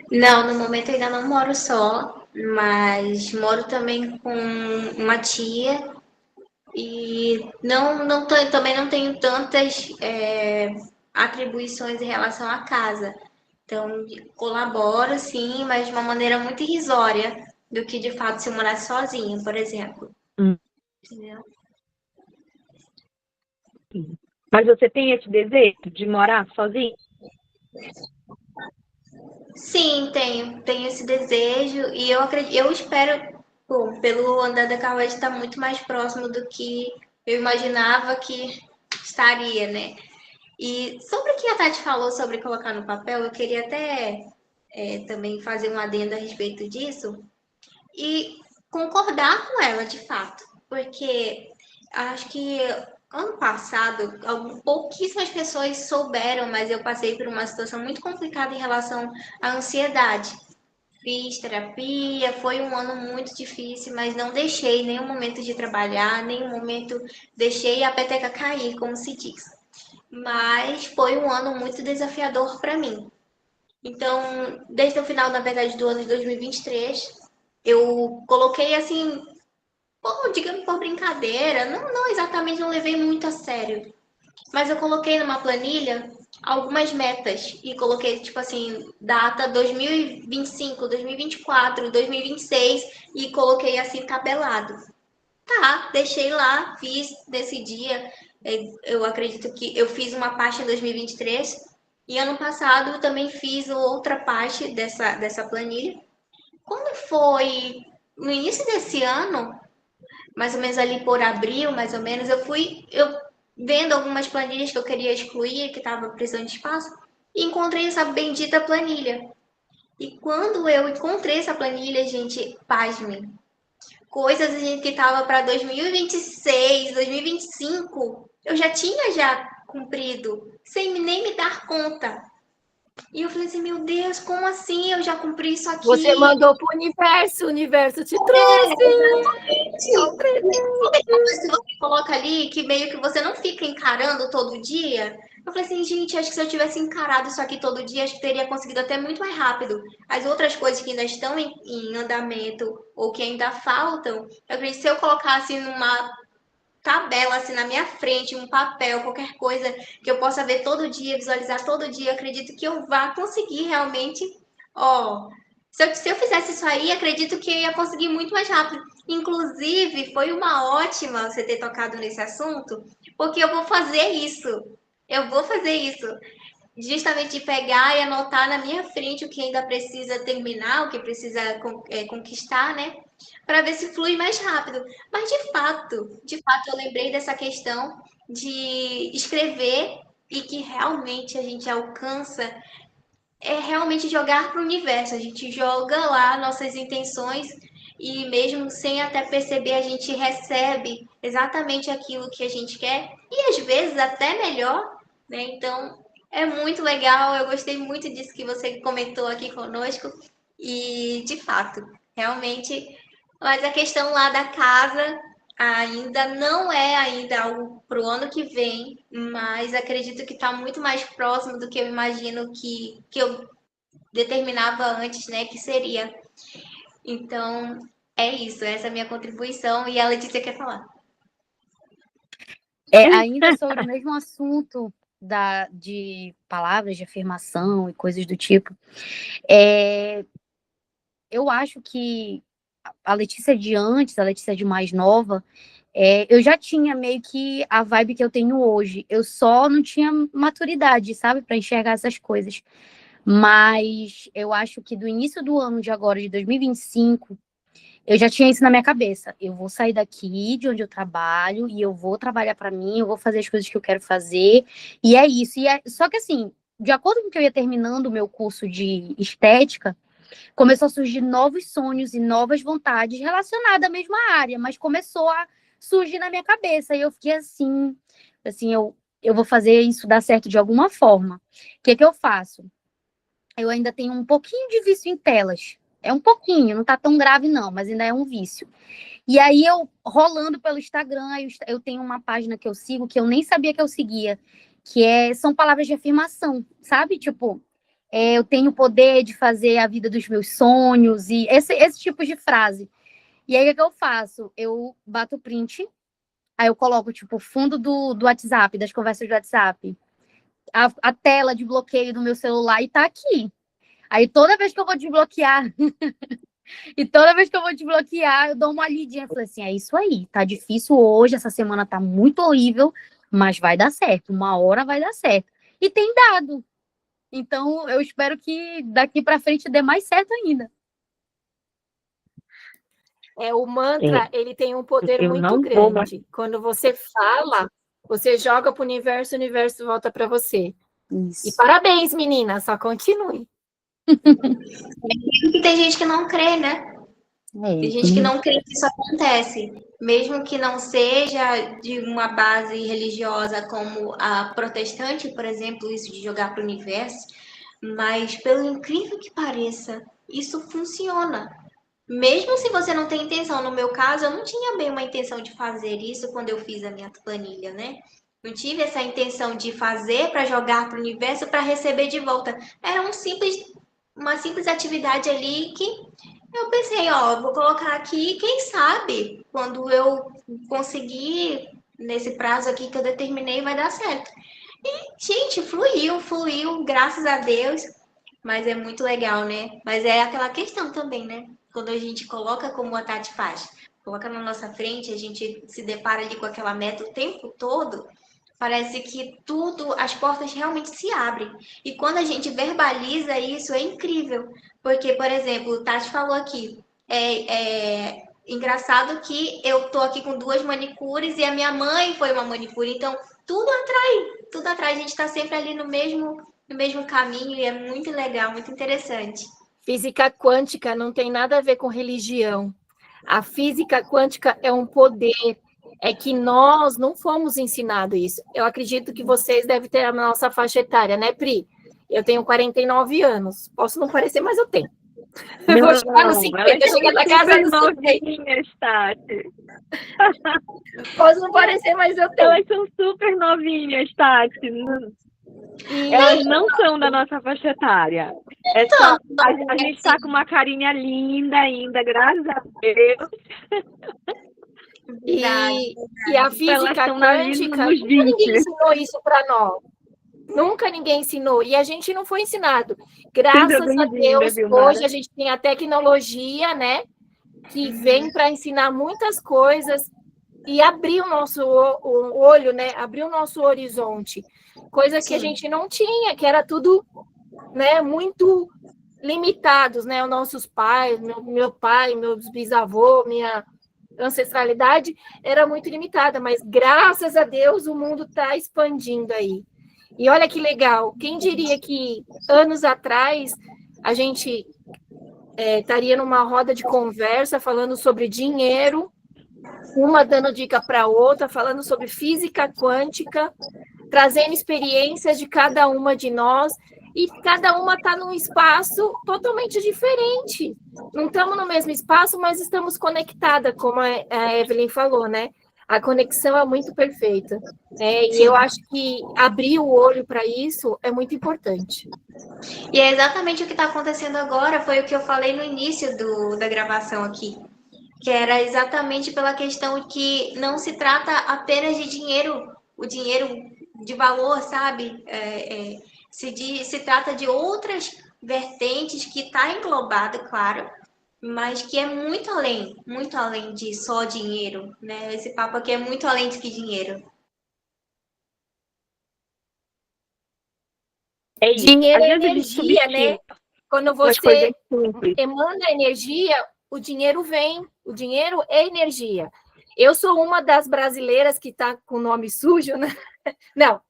Não, no momento eu ainda não moro só, mas moro também com uma tia e também não tenho tantas atribuições em relação à casa. Então, colaboro, sim, mas de uma maneira muito irrisória do que, de fato, se eu morasse sozinha, por exemplo. Entendeu? Mas você tem esse desejo de morar sozinha? Sim, tenho esse desejo e eu espero, bom, pelo andar da carruagem estar muito mais próximo do que eu imaginava que estaria, né? E sobre o que a Tati falou sobre colocar no papel, eu queria até também fazer um adendo a respeito disso e concordar com ela, de fato, porque acho que ano passado, pouquíssimas pessoas souberam, mas eu passei por uma situação muito complicada em relação à ansiedade. Fiz terapia, foi um ano muito difícil, mas não deixei nenhum momento de trabalhar, nenhum momento deixei a peteca cair, como se diz. Mas foi um ano muito desafiador para mim. Então, desde o final, na verdade, do ano de 2023, eu coloquei assim, digamos por brincadeira, não exatamente, não levei muito a sério, mas eu coloquei numa planilha algumas metas e coloquei, tipo assim, data 2025, 2024, 2026 e coloquei assim tabelado. Tá, deixei lá, fiz nesse dia. Eu acredito que eu fiz uma parte em 2023 e ano passado eu também fiz outra parte dessa planilha. Quando foi no início desse ano, mais ou menos ali por abril, mais ou menos, eu vendo algumas planilhas que eu queria excluir, que estava precisando de espaço, e encontrei essa bendita planilha. E quando eu encontrei essa planilha, gente, pasmem, coisas que estava para 2026, 2025, eu já tinha já cumprido, sem nem me dar conta. E eu falei assim, meu Deus, como assim? Eu já cumpri isso aqui. Você mandou para o universo te trouxe. Se você coloca ali, que meio que você não fica encarando todo dia. Eu falei assim, gente, acho que se eu tivesse encarado isso aqui todo dia, acho que teria conseguido até muito mais rápido. As outras coisas que ainda estão em andamento ou que ainda faltam, eu acredito que se eu colocasse numa tabela assim na minha frente, um papel, qualquer coisa que eu possa ver todo dia, visualizar todo dia, acredito que eu vá conseguir realmente, ó, se eu fizesse isso aí, acredito que eu ia conseguir muito mais rápido. Inclusive, foi uma ótima você ter tocado nesse assunto, porque eu vou fazer isso. Eu vou fazer isso. Justamente de pegar e anotar na minha frente o que ainda precisa terminar, o que precisa conquistar, né? Para ver se flui mais rápido. Mas de fato, eu lembrei dessa questão de escrever e que realmente a gente alcança é realmente jogar para o universo. A gente joga lá nossas intenções e mesmo sem até perceber, a gente recebe exatamente aquilo que a gente quer e às vezes até melhor, né? Então, é muito legal. Eu gostei muito disso que você comentou aqui conosco e, de fato, realmente. Mas a questão lá da casa ainda não é ainda algo para o ano que vem, mas acredito que está muito mais próximo do que eu imagino que eu determinava antes, né, que seria. Então, é isso, essa é a minha contribuição e a Letícia quer falar. Ainda sobre o mesmo assunto de palavras de afirmação e coisas do tipo, eu acho que a Letícia de antes, a Letícia de mais nova, eu já tinha meio que a vibe que eu tenho hoje. Eu só não tinha maturidade, sabe, para enxergar essas coisas. Mas eu acho que do início do ano de agora, de 2025, eu já tinha isso na minha cabeça. Eu vou sair daqui, de onde eu trabalho, e eu vou trabalhar para mim, eu vou fazer as coisas que eu quero fazer. E é isso. Só que assim, de acordo com que eu ia terminando o meu curso de estética, começou a surgir novos sonhos e novas vontades relacionadas à mesma área, mas começou a surgir na minha cabeça. E eu fiquei assim, eu vou fazer isso dar certo de alguma forma. O que eu faço? Eu ainda tenho um pouquinho de vício em telas. É um pouquinho, não tá tão grave não, mas ainda é um vício. E aí eu, rolando pelo Instagram, eu tenho uma página que eu sigo, que eu nem sabia que eu seguia, são palavras de afirmação, sabe? Tipo, eu tenho o poder de fazer a vida dos meus sonhos, e esse tipo de frase. E aí o que eu faço? Eu bato o print, aí eu coloco, tipo, o fundo do WhatsApp, das conversas do WhatsApp, a tela de bloqueio do meu celular e tá aqui. Aí toda vez que eu vou desbloquear, eu dou uma lidinha. Eu falei assim, é isso aí, tá difícil hoje, essa semana tá muito horrível, mas vai dar certo, uma hora vai dar certo. E tem dado. Então, eu espero que daqui para frente dê mais certo ainda. O mantra, ele tem um poder muito grande. Quando você fala, você joga para o universo volta para você. Isso. E parabéns, menina, só continue. Tem gente que não crê, né? Tem gente que não crê que isso acontece. Mesmo que não seja de uma base religiosa como a protestante, por exemplo, isso de jogar para o universo, mas pelo incrível que pareça, isso funciona. Mesmo se você não tem intenção, no meu caso, eu não tinha bem uma intenção de fazer isso quando eu fiz a minha planilha, né? Não tive essa intenção de fazer para jogar para o universo para receber de volta. Era uma simples atividade ali que eu pensei, ó, vou colocar aqui, quem sabe, quando eu conseguir, nesse prazo aqui que eu determinei, vai dar certo. Gente, fluiu, graças a Deus. Mas é muito legal, né? Mas é aquela questão também, né? Quando a gente coloca como a Tati faz, coloca na nossa frente, a gente se depara ali com aquela meta o tempo todo, parece que tudo, as portas realmente se abrem. E quando a gente verbaliza isso, é incrível. Porque, por exemplo, o Tati falou aqui, é engraçado que eu tô aqui com 2 manicures e a minha mãe foi uma manicure, então tudo atrai, a gente está sempre ali no mesmo caminho e é muito legal, muito interessante. Física quântica não tem nada a ver com religião. A física quântica é um poder. É que nós não fomos ensinados isso. Eu acredito que vocês devem ter a nossa faixa etária, né, Pri? Eu tenho 49 anos. Posso não parecer, mas eu tenho. Eu vou chegar nos 50, chegar na casa dos 50. Tati. Posso não parecer, mas eu tenho. Elas são super novinhas, Tati. Elas não são da nossa faixa etária. É só, a gente tá com uma carinha linda ainda, graças a Deus. E a física quântica, nunca ninguém ensinou isso para nós. Nunca ninguém ensinou. E a gente não foi ensinado. Graças a Deus, hoje a gente tem a tecnologia, né? Que vem para ensinar muitas coisas e abrir o nosso olho, né? Abrir o nosso horizonte. Coisa que a gente não tinha, que era tudo, né, muito limitados, né? Os nossos pais, meu pai, meus bisavôs, minha ancestralidade era muito limitada, mas graças a Deus o mundo está expandindo aí. E olha que legal, quem diria que anos atrás a gente estaria numa roda de conversa falando sobre dinheiro, uma dando dica para a outra, falando sobre física quântica, trazendo experiências de cada uma de nós, e cada uma está num espaço totalmente diferente. Não estamos no mesmo espaço, mas estamos conectadas, como a Evelyn falou, né? A conexão é muito perfeita. E eu acho que abrir o olho para isso é muito importante. E é exatamente o que está acontecendo agora, foi o que eu falei no início da gravação aqui. Que era exatamente pela questão que não se trata apenas de dinheiro, o dinheiro de valor, sabe? Se trata de outras vertentes que está englobado, claro, mas que é muito além de só dinheiro, né? Esse papo aqui é muito além do que dinheiro. Dinheiro é energia, né? Quando você emana energia, o dinheiro vem. O dinheiro é energia. Eu sou uma das brasileiras que está com nome sujo, né? Não,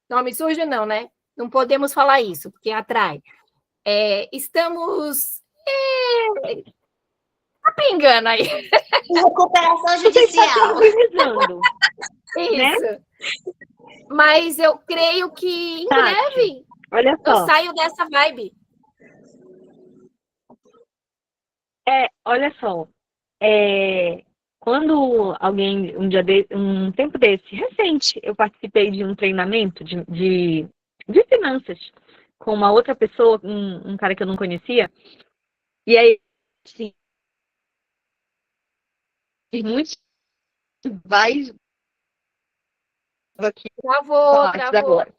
nome sujo não, né? Não podemos falar isso, porque atrai. Estamos capengando aí. Recuperação judicial. Isso. Né? Mas eu creio que em breve olha só. Eu saio dessa vibe. Olha só. Quando alguém, um tempo desse, recente, eu participei de um treinamento de finanças com uma outra pessoa, um cara que eu não conhecia, e aí, assim, muitos vai aqui travou. Agora.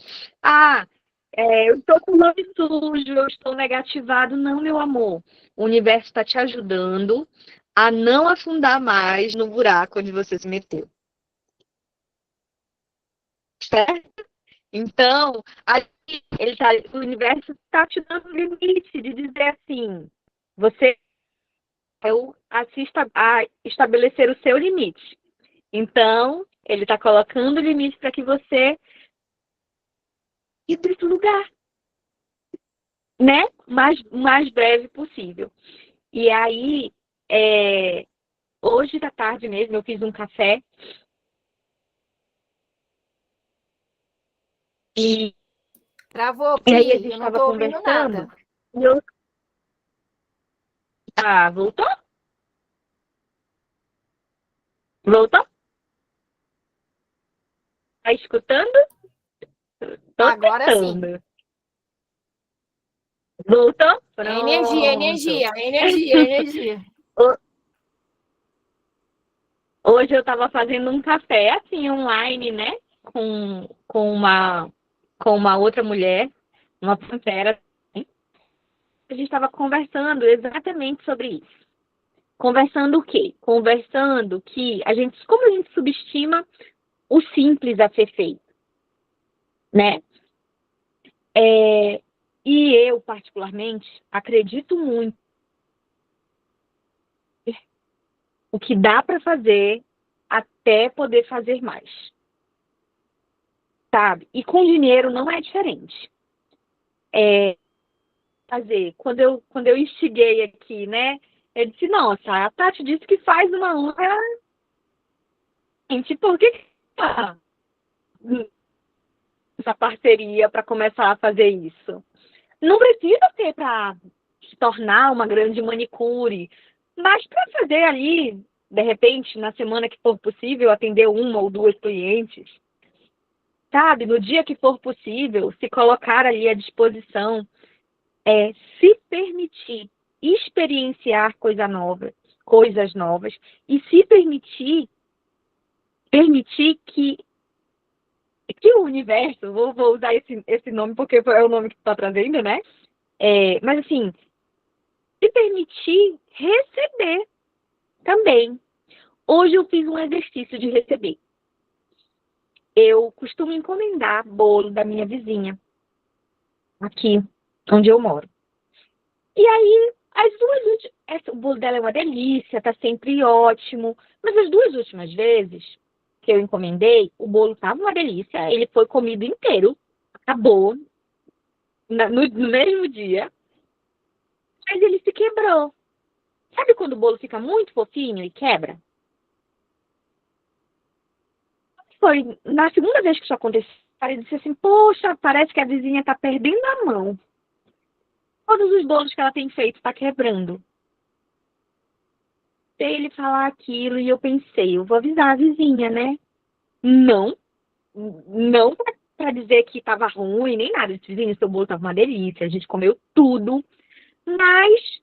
Eu estou com o nome sujo, eu estou negativado. Não, meu amor. O universo está te ajudando a não afundar mais no buraco onde você se meteu. Certo? Então, o universo está te dando o limite de dizer assim, você assista a estabelecer o seu limite. Então, ele está colocando o limite para que você ir para esse lugar, né? Mais breve possível. E aí, hoje da tarde mesmo, eu fiz um café e travou, e aí a gente eu não estava tô ouvindo conversando. Nada. Voltou? Voltou? Tá escutando? Agora tentando. Sim. Voltou? Energia. Hoje eu estava fazendo um café, assim, online, né? Com uma com uma outra mulher, uma pantera. A gente estava conversando exatamente sobre isso. Conversando o quê? Conversando que como a gente subestima o simples a ser feito, né? E eu, particularmente, acredito muito o que dá para fazer até poder fazer mais, sabe? E com dinheiro não é diferente. Quando eu instiguei aqui, né? Eu disse, nossa, a Tati disse que faz uma unha. Gente, por que essa parceria para começar a fazer isso? Não precisa ser para se tornar uma grande manicure, mas para fazer ali, de repente, na semana que for possível, atender uma ou duas clientes, sabe? No dia que for possível, se colocar ali à disposição, se permitir experienciar coisas novas, e se permitir que o universo, vou usar esse nome porque é o nome que está trazendo, né? Mas assim, se permitir receber também. Hoje eu fiz um exercício de receber. Eu costumo encomendar bolo da minha vizinha, aqui onde eu moro. E aí, o bolo dela é uma delícia, tá sempre ótimo. Mas as 2 últimas vezes que eu encomendei, o bolo tava uma delícia, ele foi comido inteiro, acabou no mesmo dia, mas ele se quebrou. Sabe quando o bolo fica muito fofinho e quebra? Foi na segunda vez que isso aconteceu, eu disse assim, poxa, parece que a vizinha tá perdendo a mão. Todos os bolos que ela tem feito tá quebrando. Ele falar aquilo e eu pensei, eu vou avisar a vizinha, né? Não para dizer que estava ruim, nem nada. Eu disse, vizinha, seu bolo estava uma delícia, a gente comeu tudo. Mas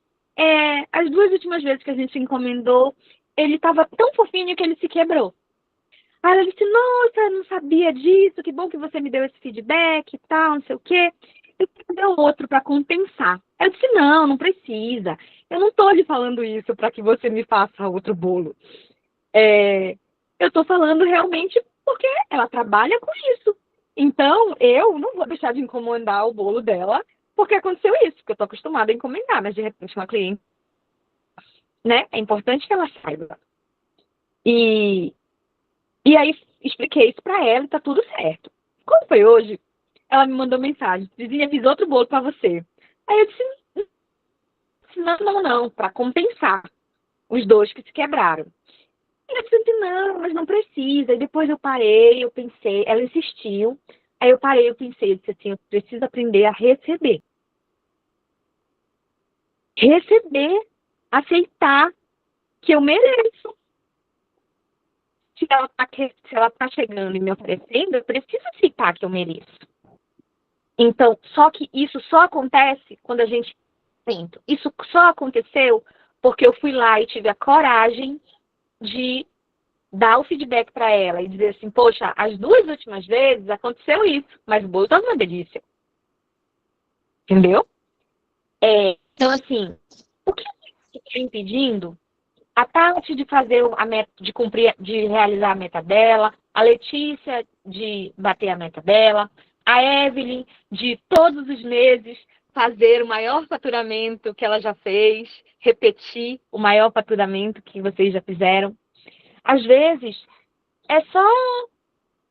as 2 últimas vezes que a gente encomendou, ele estava tão fofinho que ele se quebrou. Aí ela disse, nossa, eu não sabia disso, que bom que você me deu esse feedback e tal, não sei o quê. Eu quero dar outro para compensar. Eu disse, não precisa. Eu não estou lhe falando isso para que você me faça outro bolo. Eu estou falando realmente porque ela trabalha com isso. Então, eu não vou deixar de encomendar o bolo dela porque aconteceu isso, porque eu estou acostumada a encomendar, mas de repente uma cliente, né? É importante que ela saiba. E aí expliquei isso para ela e tá tudo certo. Quando foi hoje, ela me mandou mensagem, vizinha, fiz outro bolo para você. Aí eu disse, não, para compensar os 2 que se quebraram. E eu disse, não, mas não precisa. E depois eu parei, eu pensei, ela insistiu. Aí eu parei, eu pensei, eu disse assim, eu preciso aprender a receber. Receber, aceitar que eu mereço. Se ela tá chegando e me oferecendo, eu preciso aceitar que eu mereço. Então, só que isso só acontece quando a gente tenta. Isso só aconteceu porque eu fui lá e tive a coragem de dar o feedback para ela e dizer assim, poxa, as 2 últimas vezes aconteceu isso, mas o bolo estava uma delícia. Entendeu? Então, assim, o que está impedindo a Tati de fazer a meta, de realizar a meta dela, a Letícia de bater a meta dela, a Evelyn de todos os meses fazer o maior faturamento que ela já fez, repetir o maior faturamento que vocês já fizeram. Às vezes, é só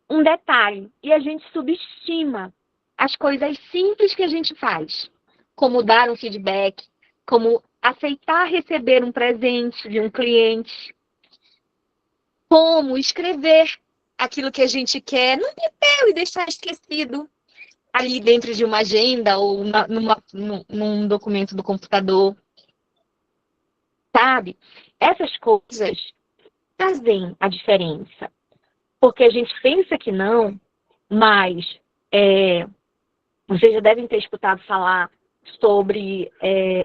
um detalhe e a gente subestima as coisas simples que a gente faz, como dar um feedback, como aceitar receber um presente de um cliente, como escrever aquilo que a gente quer no papel e deixar esquecido ali dentro de uma agenda ou num documento do computador, sabe? Essas coisas fazem a diferença. Porque a gente pensa que não, mas vocês já devem ter escutado falar sobre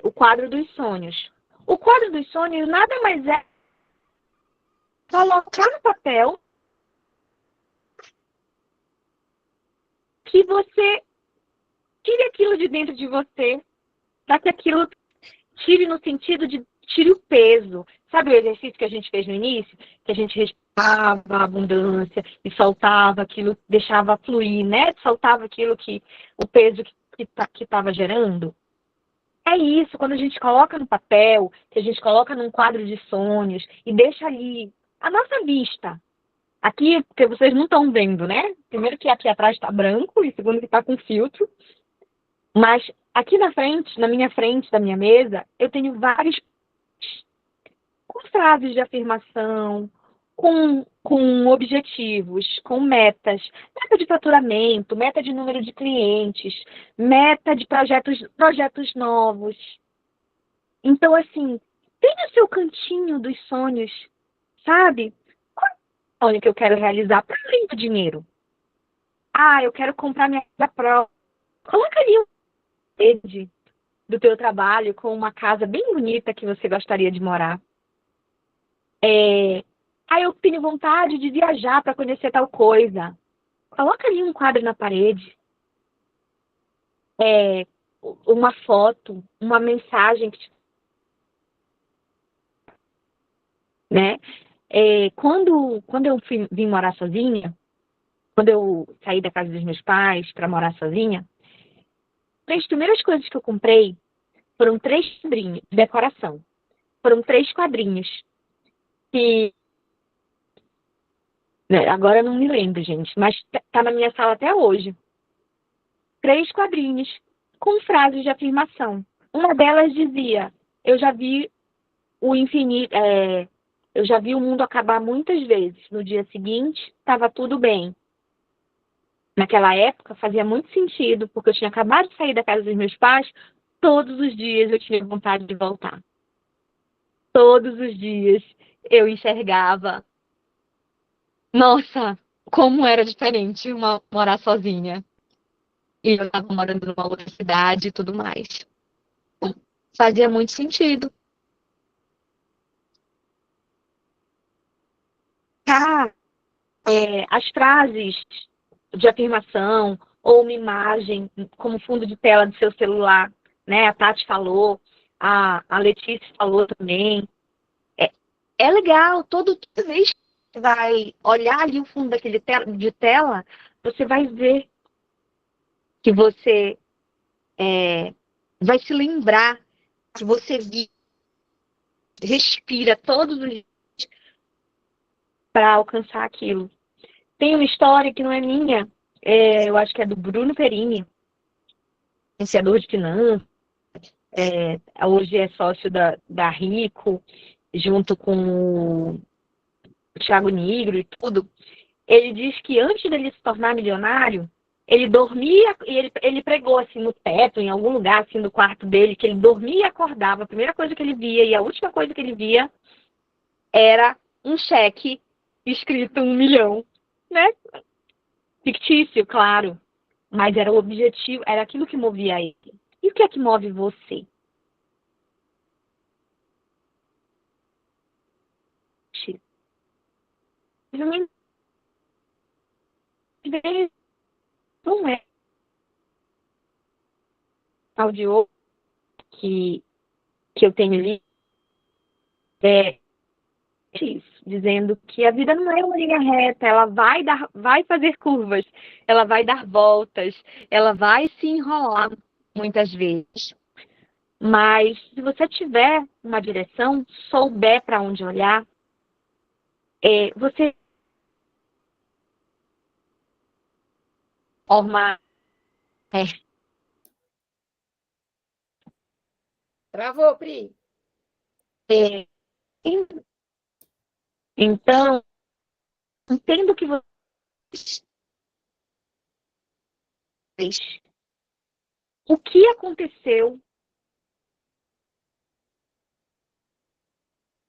o quadro dos sonhos. O quadro dos sonhos nada mais é colocar no papel que você tire aquilo de dentro de você, para que aquilo tire no sentido de tire o peso. Sabe o exercício que a gente fez no início? Que a gente respirava a abundância e soltava aquilo, deixava fluir, né? Soltava aquilo que o peso que estava gerando. É isso, quando a gente coloca no papel, que a gente coloca num quadro de sonhos e deixa ali a nossa vista. Aqui, porque vocês não estão vendo, né? Primeiro que aqui atrás está branco e segundo que está com filtro. Mas aqui na frente, na minha frente da minha mesa, eu tenho vários com frases de afirmação, com objetivos, com metas, meta de faturamento, meta de número de clientes, meta de projetos novos. Então, assim, tem o seu cantinho dos sonhos, sabe? Qual é o sonho que eu quero realizar para além do dinheiro? Ah, eu quero comprar minha casa própria. Coloca ali um rede do teu trabalho com uma casa bem bonita que você gostaria de morar. Eu tenho vontade de viajar para conhecer tal coisa. Coloca ali um quadro na parede. Uma foto, uma mensagem que né? Quando eu vim morar sozinha, quando eu saí da casa dos meus pais para morar sozinha, as primeiras coisas que eu comprei foram 3 quadrinhos de decoração. Foram 3 quadrinhos que né, agora eu não me lembro, gente, mas tá na minha sala até hoje. 3 quadrinhos com frases de afirmação. Uma delas dizia: eu já vi o infinito, eu já vi o mundo acabar muitas vezes. No dia seguinte, estava tudo bem. Naquela época fazia muito sentido, porque eu tinha acabado de sair da casa dos meus pais, todos os dias eu tinha vontade de voltar. Todos os dias eu enxergava, nossa, como era diferente morar sozinha. E eu estava morando numa outra cidade e tudo mais. Fazia muito sentido. Ah, as frases de afirmação ou uma imagem como fundo de tela do seu celular, né? A Tati falou, a Letícia falou também. É legal, toda vez que você vai olhar ali o fundo de tela, você vai ver que você vai se lembrar que você respira todos os dias para alcançar aquilo. Tem uma história que não é minha, eu acho que é do Bruno Perini, influenciador de finanças, hoje é sócio da Rico, junto com o Thiago Nigro e tudo. Ele diz que antes dele se tornar milionário, ele dormia, e ele pregou assim no teto, em algum lugar assim do quarto dele, que ele dormia e acordava, a primeira coisa que ele via e a última coisa que ele via era um cheque escrito 1 milhão, né? Fictício, claro, mas era o objetivo, era aquilo que movia ele. E o que é que move você? Não é audio que eu tenho ali, isso, dizendo que a vida não é uma linha reta, ela vai fazer curvas, ela vai dar voltas, ela vai se enrolar muitas vezes. Mas se você tiver uma direção, souber para onde olhar, você forma. Travou, Pri. Então, entendo que você fez. O que aconteceu,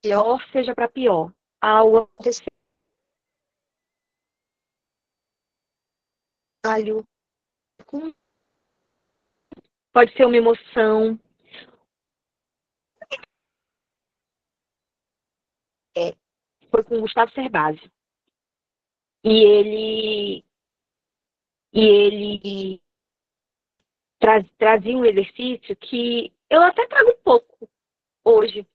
pior seja para pior, algo aconteceu. Pode ser uma emoção. Foi com o Gustavo Cerbasi. E ele e ele trazia um exercício que eu até trago um pouco hoje,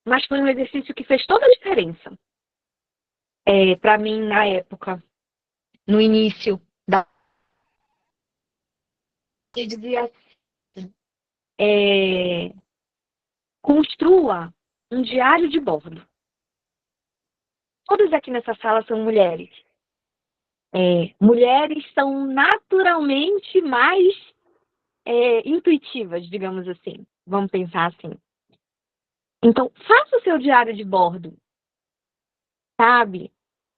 mas foi um exercício que fez toda a diferença. Para mim, na época, no início da... Ele dizia assim, construa um diário de bordo. Todas aqui nessa sala são mulheres. Mulheres são naturalmente mais intuitivas, digamos assim. Vamos pensar assim. Então, faça o seu diário de bordo, sabe?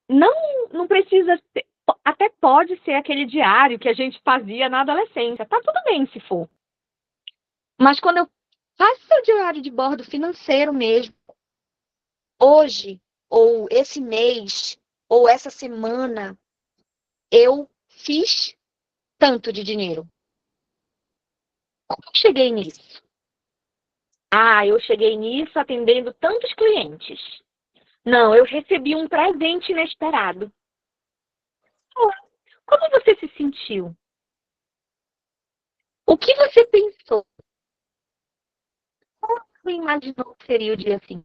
Não precisa ser, até pode ser aquele diário que a gente fazia na adolescência. Tá tudo bem se for. Mas quando eu faço seu diário de bordo financeiro mesmo, hoje, ou esse mês, ou essa semana, eu fiz tanto de dinheiro. Como eu cheguei nisso? Eu cheguei nisso atendendo tantos clientes. Não, eu recebi um presente inesperado. Como você se sentiu? O que você pensou? Como você imaginou que seria o dia assim?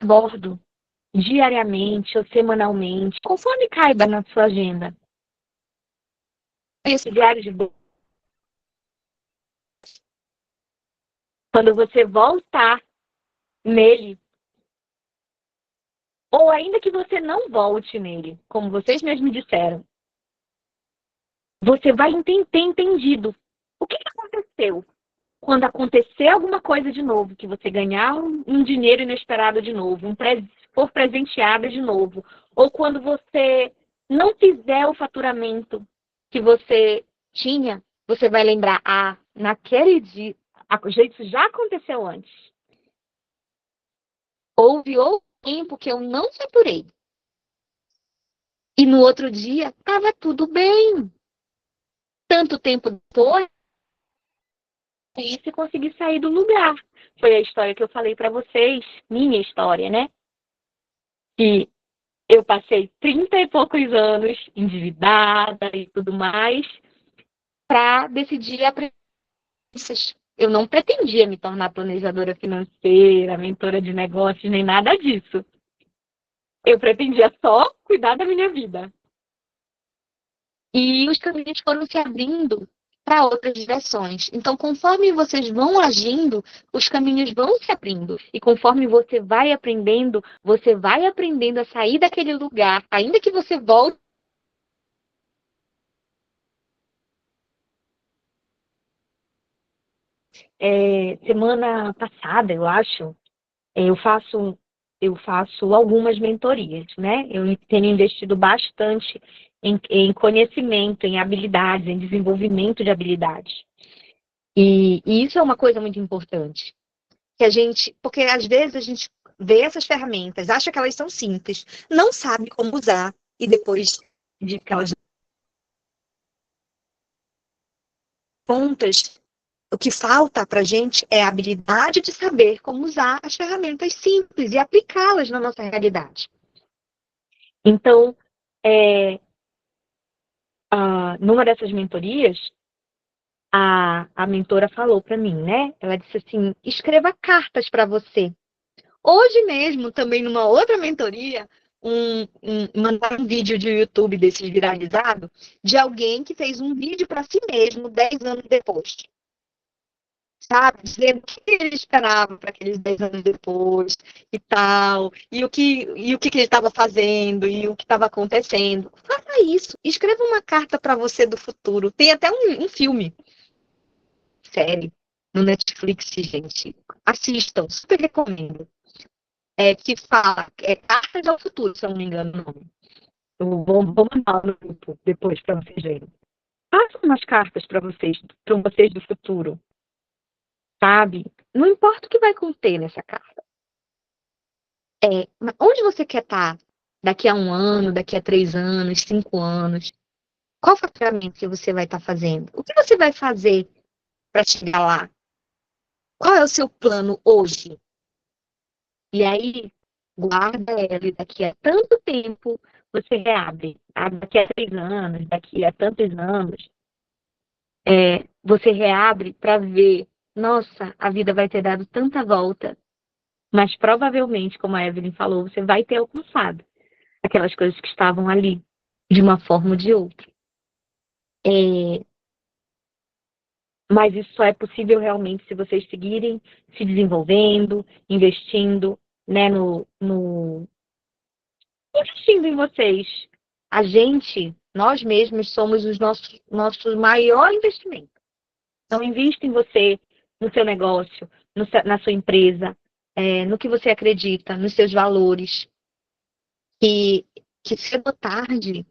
Bordo, diariamente ou semanalmente, conforme caiba na sua agenda. Esse diário de bordo. Quando você voltar nele, ou ainda que você não volte nele, como vocês mesmos disseram, você vai ter entendido o que aconteceu quando acontecer alguma coisa de novo, que você ganhar um dinheiro inesperado de novo, for presenteada de novo, ou quando você não fizer o faturamento que você tinha, você vai lembrar, naquele dia, isso já aconteceu antes. Houve outro tempo que eu não faturei. E no outro dia, estava tudo bem. Tanto tempo depois, se conseguir sair do lugar. Foi a história que eu falei para vocês, minha história, né? Que eu passei 30 e poucos anos endividada e tudo mais para decidir aprender. Eu não pretendia me tornar planejadora financeira, mentora de negócios, nem nada disso. Eu pretendia só cuidar da minha vida. E os caminhos foram se abrindo para outras direções. Então, conforme vocês vão agindo, os caminhos vão se abrindo. E conforme você vai aprendendo a sair daquele lugar, ainda que você volte. Semana passada, eu acho, eu faço algumas mentorias, né? Eu tenho investido bastante em conhecimento, em habilidades, em desenvolvimento de habilidades. E isso é uma coisa muito importante. Porque às vezes a gente vê essas ferramentas, acha que elas são simples, não sabe como usar, e depois de que elas pontas, o que falta para a gente é a habilidade de saber como usar as ferramentas simples e aplicá-las na nossa realidade. Então, numa dessas mentorias, a mentora falou para mim, né? Ela disse assim, escreva cartas para você. Hoje mesmo, também numa outra mentoria, mandar um vídeo de YouTube desses viralizado, de alguém que fez um vídeo para si mesmo 10 anos depois. Sabe? Dizendo o que ele esperava para aqueles 10 anos depois e tal, e o que ele estava fazendo, e o que estava acontecendo. Faça isso. Escreva uma carta para você do futuro. Tem até um filme, série, no Netflix, gente. Assistam, super recomendo. Que fala, Cartas ao Futuro, se eu não me engano o nome. Eu vou mandar no grupo depois para vocês verem. Façam umas cartas para vocês do futuro. Sabe? Não importa o que vai conter nessa carta. Onde você quer estar daqui a 1 ano, daqui a 3 anos, 5 anos? Qual faturamento que você vai estar fazendo? O que você vai fazer para chegar lá? Qual é o seu plano hoje? E aí, guarda ela e daqui a tanto tempo você reabre. Daqui a 3 anos, daqui a tantos anos, você reabre para ver, nossa, a vida vai ter dado tanta volta, mas provavelmente, como a Evelyn falou, você vai ter alcançado aquelas coisas que estavam ali, de uma forma ou de outra. Mas isso só é possível realmente se vocês seguirem se desenvolvendo, investindo, né, investindo em vocês. A gente, nós mesmos, somos os nosso maior investimento. Então, invista em você, no seu negócio, na sua empresa, no que você acredita, nos seus valores. Que cedo ou tarde,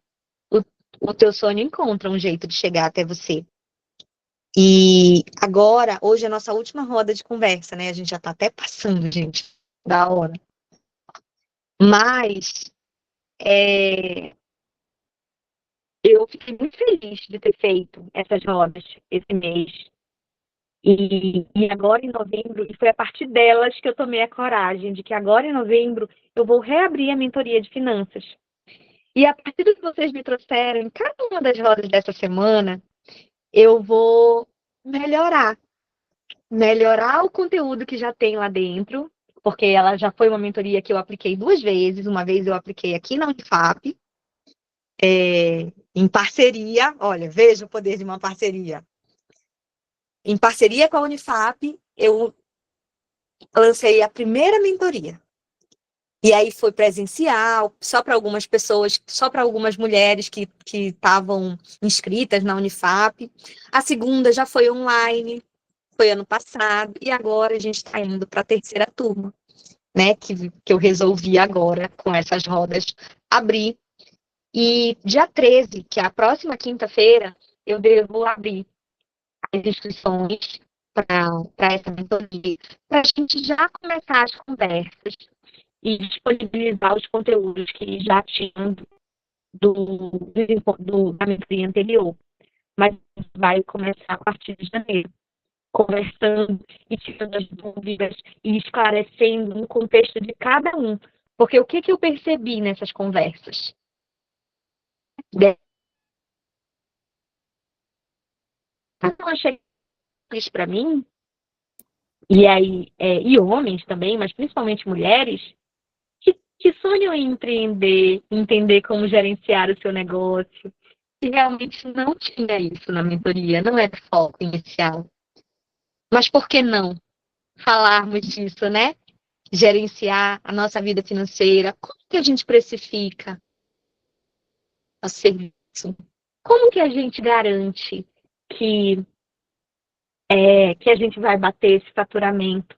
o teu sonho encontra um jeito de chegar até você. E agora, hoje é a nossa última roda de conversa, né? A gente já tá até passando, gente, da hora. Mas eu fiquei muito feliz de ter feito essas rodas esse mês. E agora em novembro, e foi a partir delas que eu tomei a coragem de que agora em novembro eu vou reabrir a mentoria de finanças. E a partir do que vocês me trouxeram, em cada uma das rodas dessa semana, eu vou melhorar o conteúdo que já tem lá dentro, porque ela já foi uma mentoria que eu apliquei 2 vezes. Uma vez eu apliquei aqui na Unifap, em parceria. Olha, veja o poder de uma parceria. Em parceria com a Unifap, eu lancei a primeira mentoria. E aí foi presencial, só para algumas pessoas, só para algumas mulheres que estavam inscritas na Unifap. A segunda já foi online, foi ano passado, e agora a gente está indo para a terceira turma, né? Que eu resolvi agora, com essas rodas, abrir. E dia 13, que é a próxima quinta-feira, eu devo abrir as inscrições para essa mentoria, para a gente já começar as conversas e disponibilizar os conteúdos que já tinham da mentoria anterior. Mas vai começar a partir de janeiro, conversando e tirando as dúvidas e esclarecendo no contexto de cada um. Porque o que eu percebi nessas conversas? Não achei isso para mim, e aí, e homens também, mas principalmente mulheres, que sonham em empreender, entender como gerenciar o seu negócio, e realmente não tinha isso na mentoria, não era foco inicial. Mas por que não falarmos disso, né? Gerenciar a nossa vida financeira, como que a gente precifica o serviço? Como que a gente garante que a gente vai bater esse faturamento,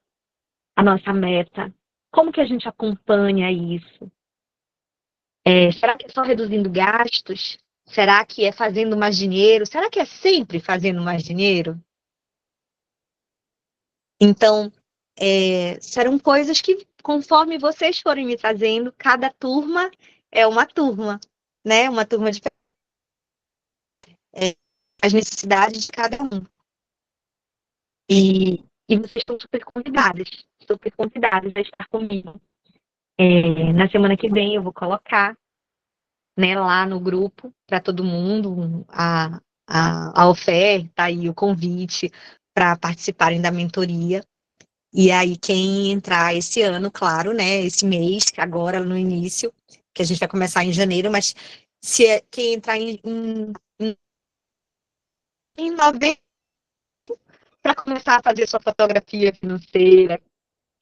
a nossa meta? Como que a gente acompanha isso? Será que é só reduzindo gastos? Será que é fazendo mais dinheiro? Será que é sempre fazendo mais dinheiro? Então, serão coisas que, conforme vocês forem me trazendo, cada turma é uma turma, né? Uma turma de as necessidades de cada um. E vocês estão super convidadas a estar comigo. Na semana que vem eu vou colocar, né, lá no grupo para todo mundo a oferta e o convite para participarem da mentoria. E aí, quem entrar esse ano, claro, né, esse mês, agora no início, que a gente vai começar em janeiro, mas quem entrar em novembro, para começar a fazer sua fotografia financeira,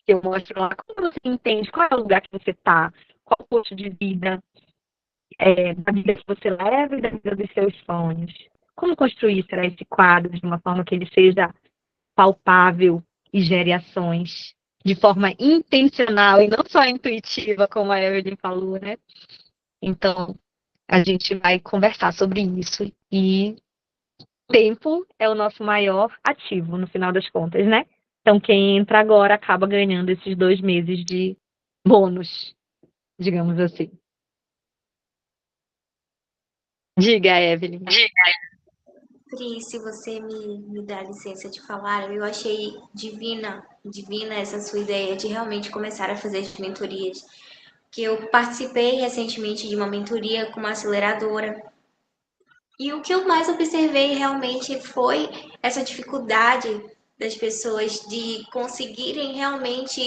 que eu mostro lá, como você entende, qual é o lugar que você está, qual o custo de vida, da vida que você leva e da vida dos seus sonhos. Como construir, será, esse quadro de uma forma que ele seja palpável e gere ações de forma intencional e não só intuitiva, como a Evelyn falou, né? Então, a gente vai conversar sobre isso. E tempo é o nosso maior ativo, no final das contas, né? Então, quem entra agora acaba ganhando esses 2 meses de bônus, digamos assim. Diga, Evelyn. Pri, se você me dá licença de falar, eu achei divina essa sua ideia de realmente começar a fazer as mentorias que eu participei recentemente de uma mentoria com uma aceleradora. E o que eu mais observei realmente foi essa dificuldade das pessoas de conseguirem realmente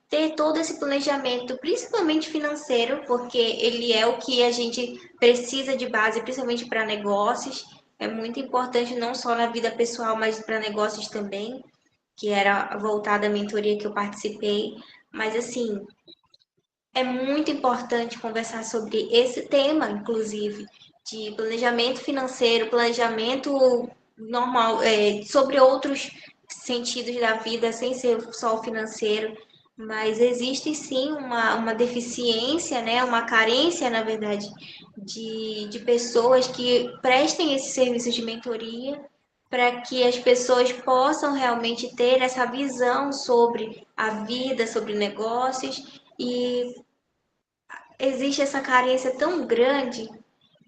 ter todo esse planejamento, principalmente financeiro, porque ele é o que a gente precisa de base, principalmente para negócios. É muito importante não só na vida pessoal, mas para negócios também, que era voltada à mentoria que eu participei. Mas assim, é muito importante conversar sobre esse tema, inclusive, de planejamento financeiro, planejamento normal, sobre outros sentidos da vida, sem ser só o financeiro. Mas existe sim uma deficiência, né? Uma carência, na verdade, de pessoas que prestem esse serviço de mentoria para que as pessoas possam realmente ter essa visão sobre a vida, sobre negócios e existe essa carência tão grande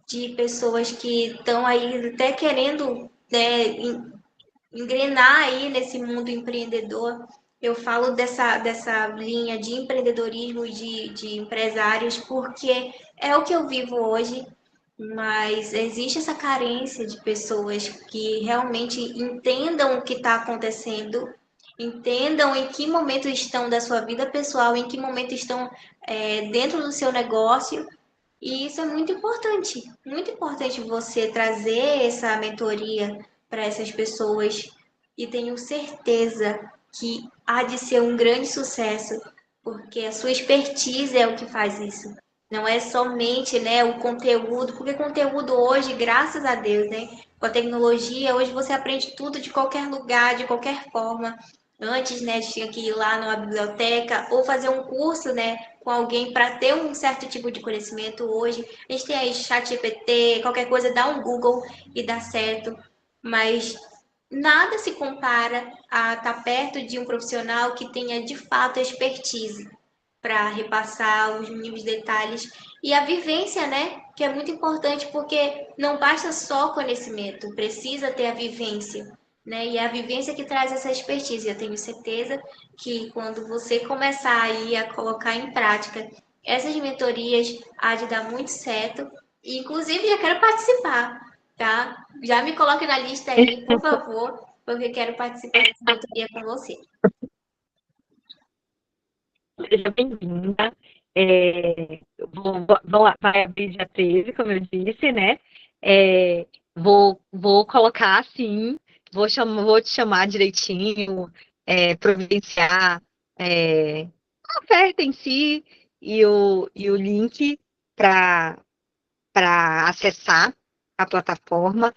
de pessoas que estão aí até querendo, né, engrenar aí nesse mundo empreendedor. Eu falo dessa linha de empreendedorismo e de empresários porque é o que eu vivo hoje, mas existe essa carência de pessoas que realmente entendam o que está acontecendo, entendam em que momento estão da sua vida pessoal, em que momento estão dentro do seu negócio. E isso é muito importante você trazer essa mentoria para essas pessoas. E tenho certeza que há de ser um grande sucesso, porque a sua expertise é o que faz isso. Não é somente, né, o conteúdo, porque conteúdo hoje, graças a Deus, né, com a tecnologia, hoje você aprende tudo de qualquer lugar, de qualquer forma. Antes, né, tinha que ir lá numa biblioteca ou fazer um curso, né, com alguém para ter um certo tipo de conhecimento. Hoje a gente tem aí chat GPT, qualquer coisa, dá um Google e dá certo. Mas nada se compara a estar perto de um profissional que tenha de fato expertise para repassar os mínimos detalhes e a vivência, né? Que é muito importante porque não basta só conhecimento, precisa ter a vivência, né? E é a vivência que traz essa expertise. Eu tenho certeza que quando você começar aí a colocar em prática essas mentorias, há de dar muito certo. E, inclusive, já quero participar, tá? Já me coloque na lista aí, por favor, porque quero participar dessa mentoria com você. Seja bem-vinda. Vai abrir dia 13, como eu disse, né? Vou colocar assim, vou te chamar direitinho, providenciar a oferta em si e o link para acessar a plataforma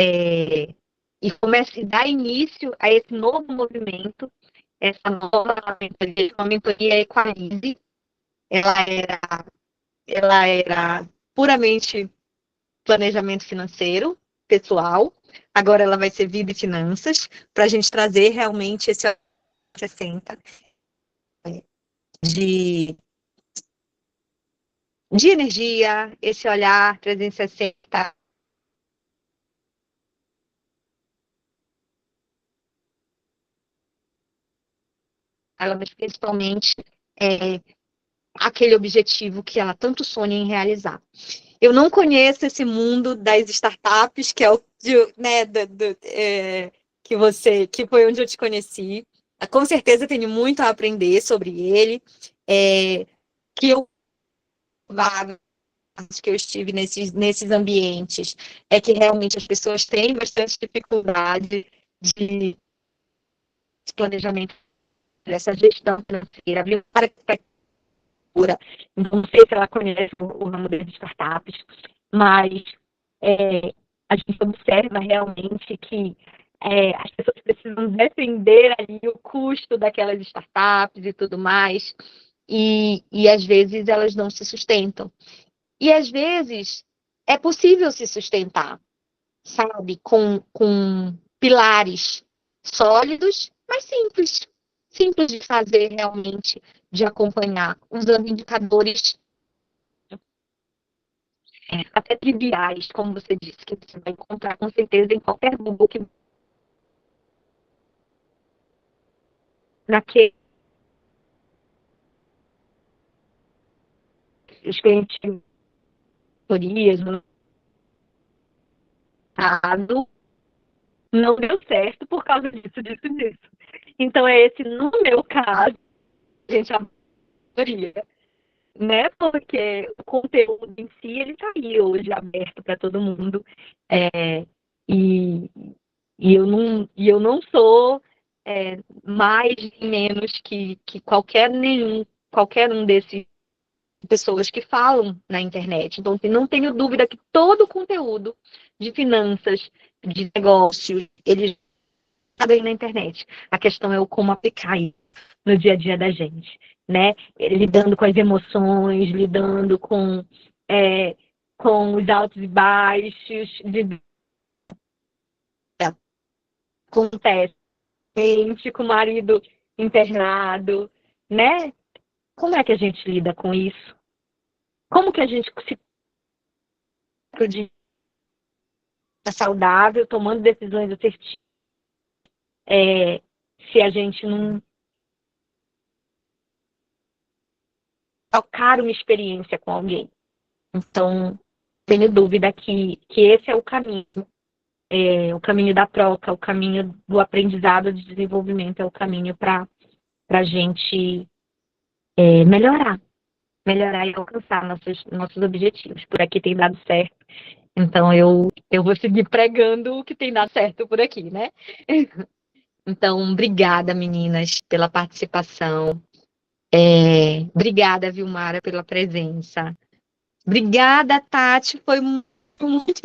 e dar início a esse novo movimento, essa nova mentoria, uma mentoria Equalize. Ela era puramente planejamento financeiro, pessoal. Agora ela vai ser vida e finanças, para a gente trazer realmente esse 60 de energia, esse olhar 360. Mas principalmente aquele objetivo que ela tanto sonha em realizar. Eu não conheço esse mundo das startups, que é o né, que foi onde eu te conheci. Com certeza tenho muito a aprender sobre ele. Que eu que eu estive nesses ambientes é que realmente as pessoas têm bastante dificuldade de planejamento, dessa gestão financeira, não sei se ela conhece o ramo das startups, mas a gente observa realmente que as pessoas precisam defender ali o custo daquelas startups e tudo mais, e às vezes elas não se sustentam. E às vezes é possível se sustentar, sabe, com pilares sólidos, mas simples de fazer realmente, de acompanhar, usando indicadores até triviais, como você disse, que você vai encontrar com certeza em qualquer Google que naquele os clientes de consultorias, no caso, não deu certo por causa disso. Então, é esse, no meu caso, a gente adoraria, né? Porque o conteúdo em si, ele está aí hoje aberto para todo mundo. E, eu não sou mais nem menos que qualquer um desses pessoas que falam na internet. Então, não tenho dúvida que todo o conteúdo de finanças, de negócios, ele está bem na internet. A questão é o como aplicar isso no dia a dia da gente, né? Lidando com as emoções, lidando com os altos e baixos, acontece com o marido internado, né? Como é que a gente lida com isso? Como que a gente se saudável, tomando decisões assertivas, se a gente não tocar uma experiência com alguém? Então, tenho dúvida que esse é o caminho da troca, o caminho do aprendizado, de desenvolvimento, é o caminho para a gente melhorar e alcançar nossos objetivos. Por aqui tem dado certo, então eu vou seguir pregando o que tem dado certo por aqui, né? Então, obrigada, meninas, pela participação. Obrigada, Vilmara, pela presença. Obrigada, Tati, foi muito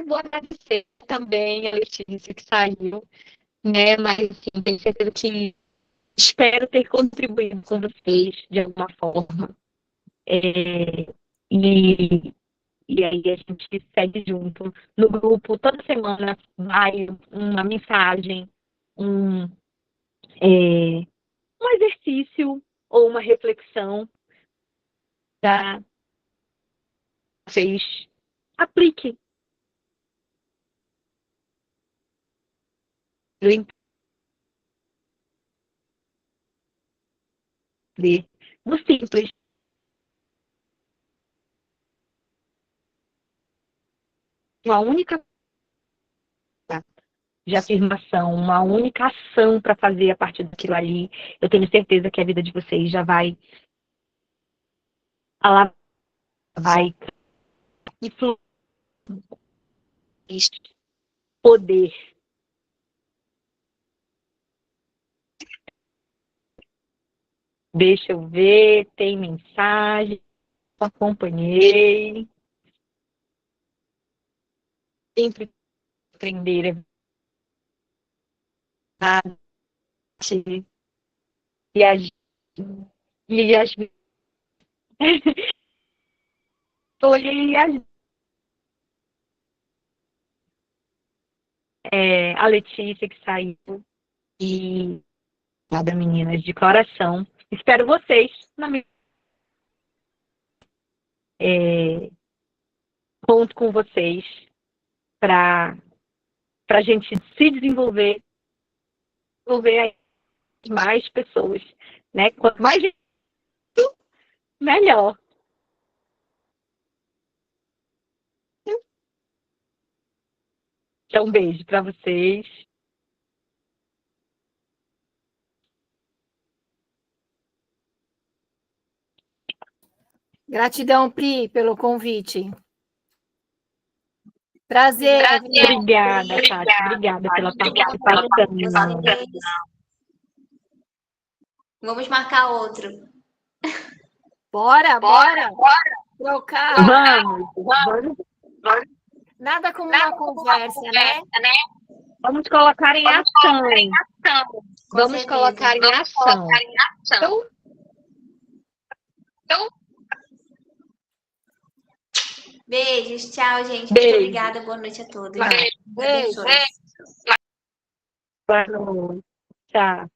vou agradecer também a Letícia que saiu, né? Mas assim, tenho certeza que espero ter contribuído com vocês de alguma forma. E, e aí a gente segue junto no grupo. Toda semana vai uma mensagem, um, um exercício ou uma reflexão para vocês apliquem. No simples. Uma única de afirmação, uma única ação para fazer a partir daquilo ali. Eu tenho certeza que a vida de vocês já vai influir poder. Deixa eu ver, tem mensagem, acompanhei. Sempre aprender a e as a Letícia que saiu e nada, meninas, de coração. Espero vocês na minha conto com vocês para a gente se desenvolver mais pessoas, né? Quanto mais gente, melhor. Então, um beijo para vocês. Gratidão, Pri, pelo convite. Prazer. Obrigada, Tati. Obrigada pela participação. Vamos marcar outro. Bora. Trocar. Vamos. Nada como uma conversa, né? Vamos colocar em ação. Vamos colocar em ação. Então, beijos, tchau, gente. Beijo. Muito obrigada. Boa noite a todos. Beijo. Boa noite. Tchau.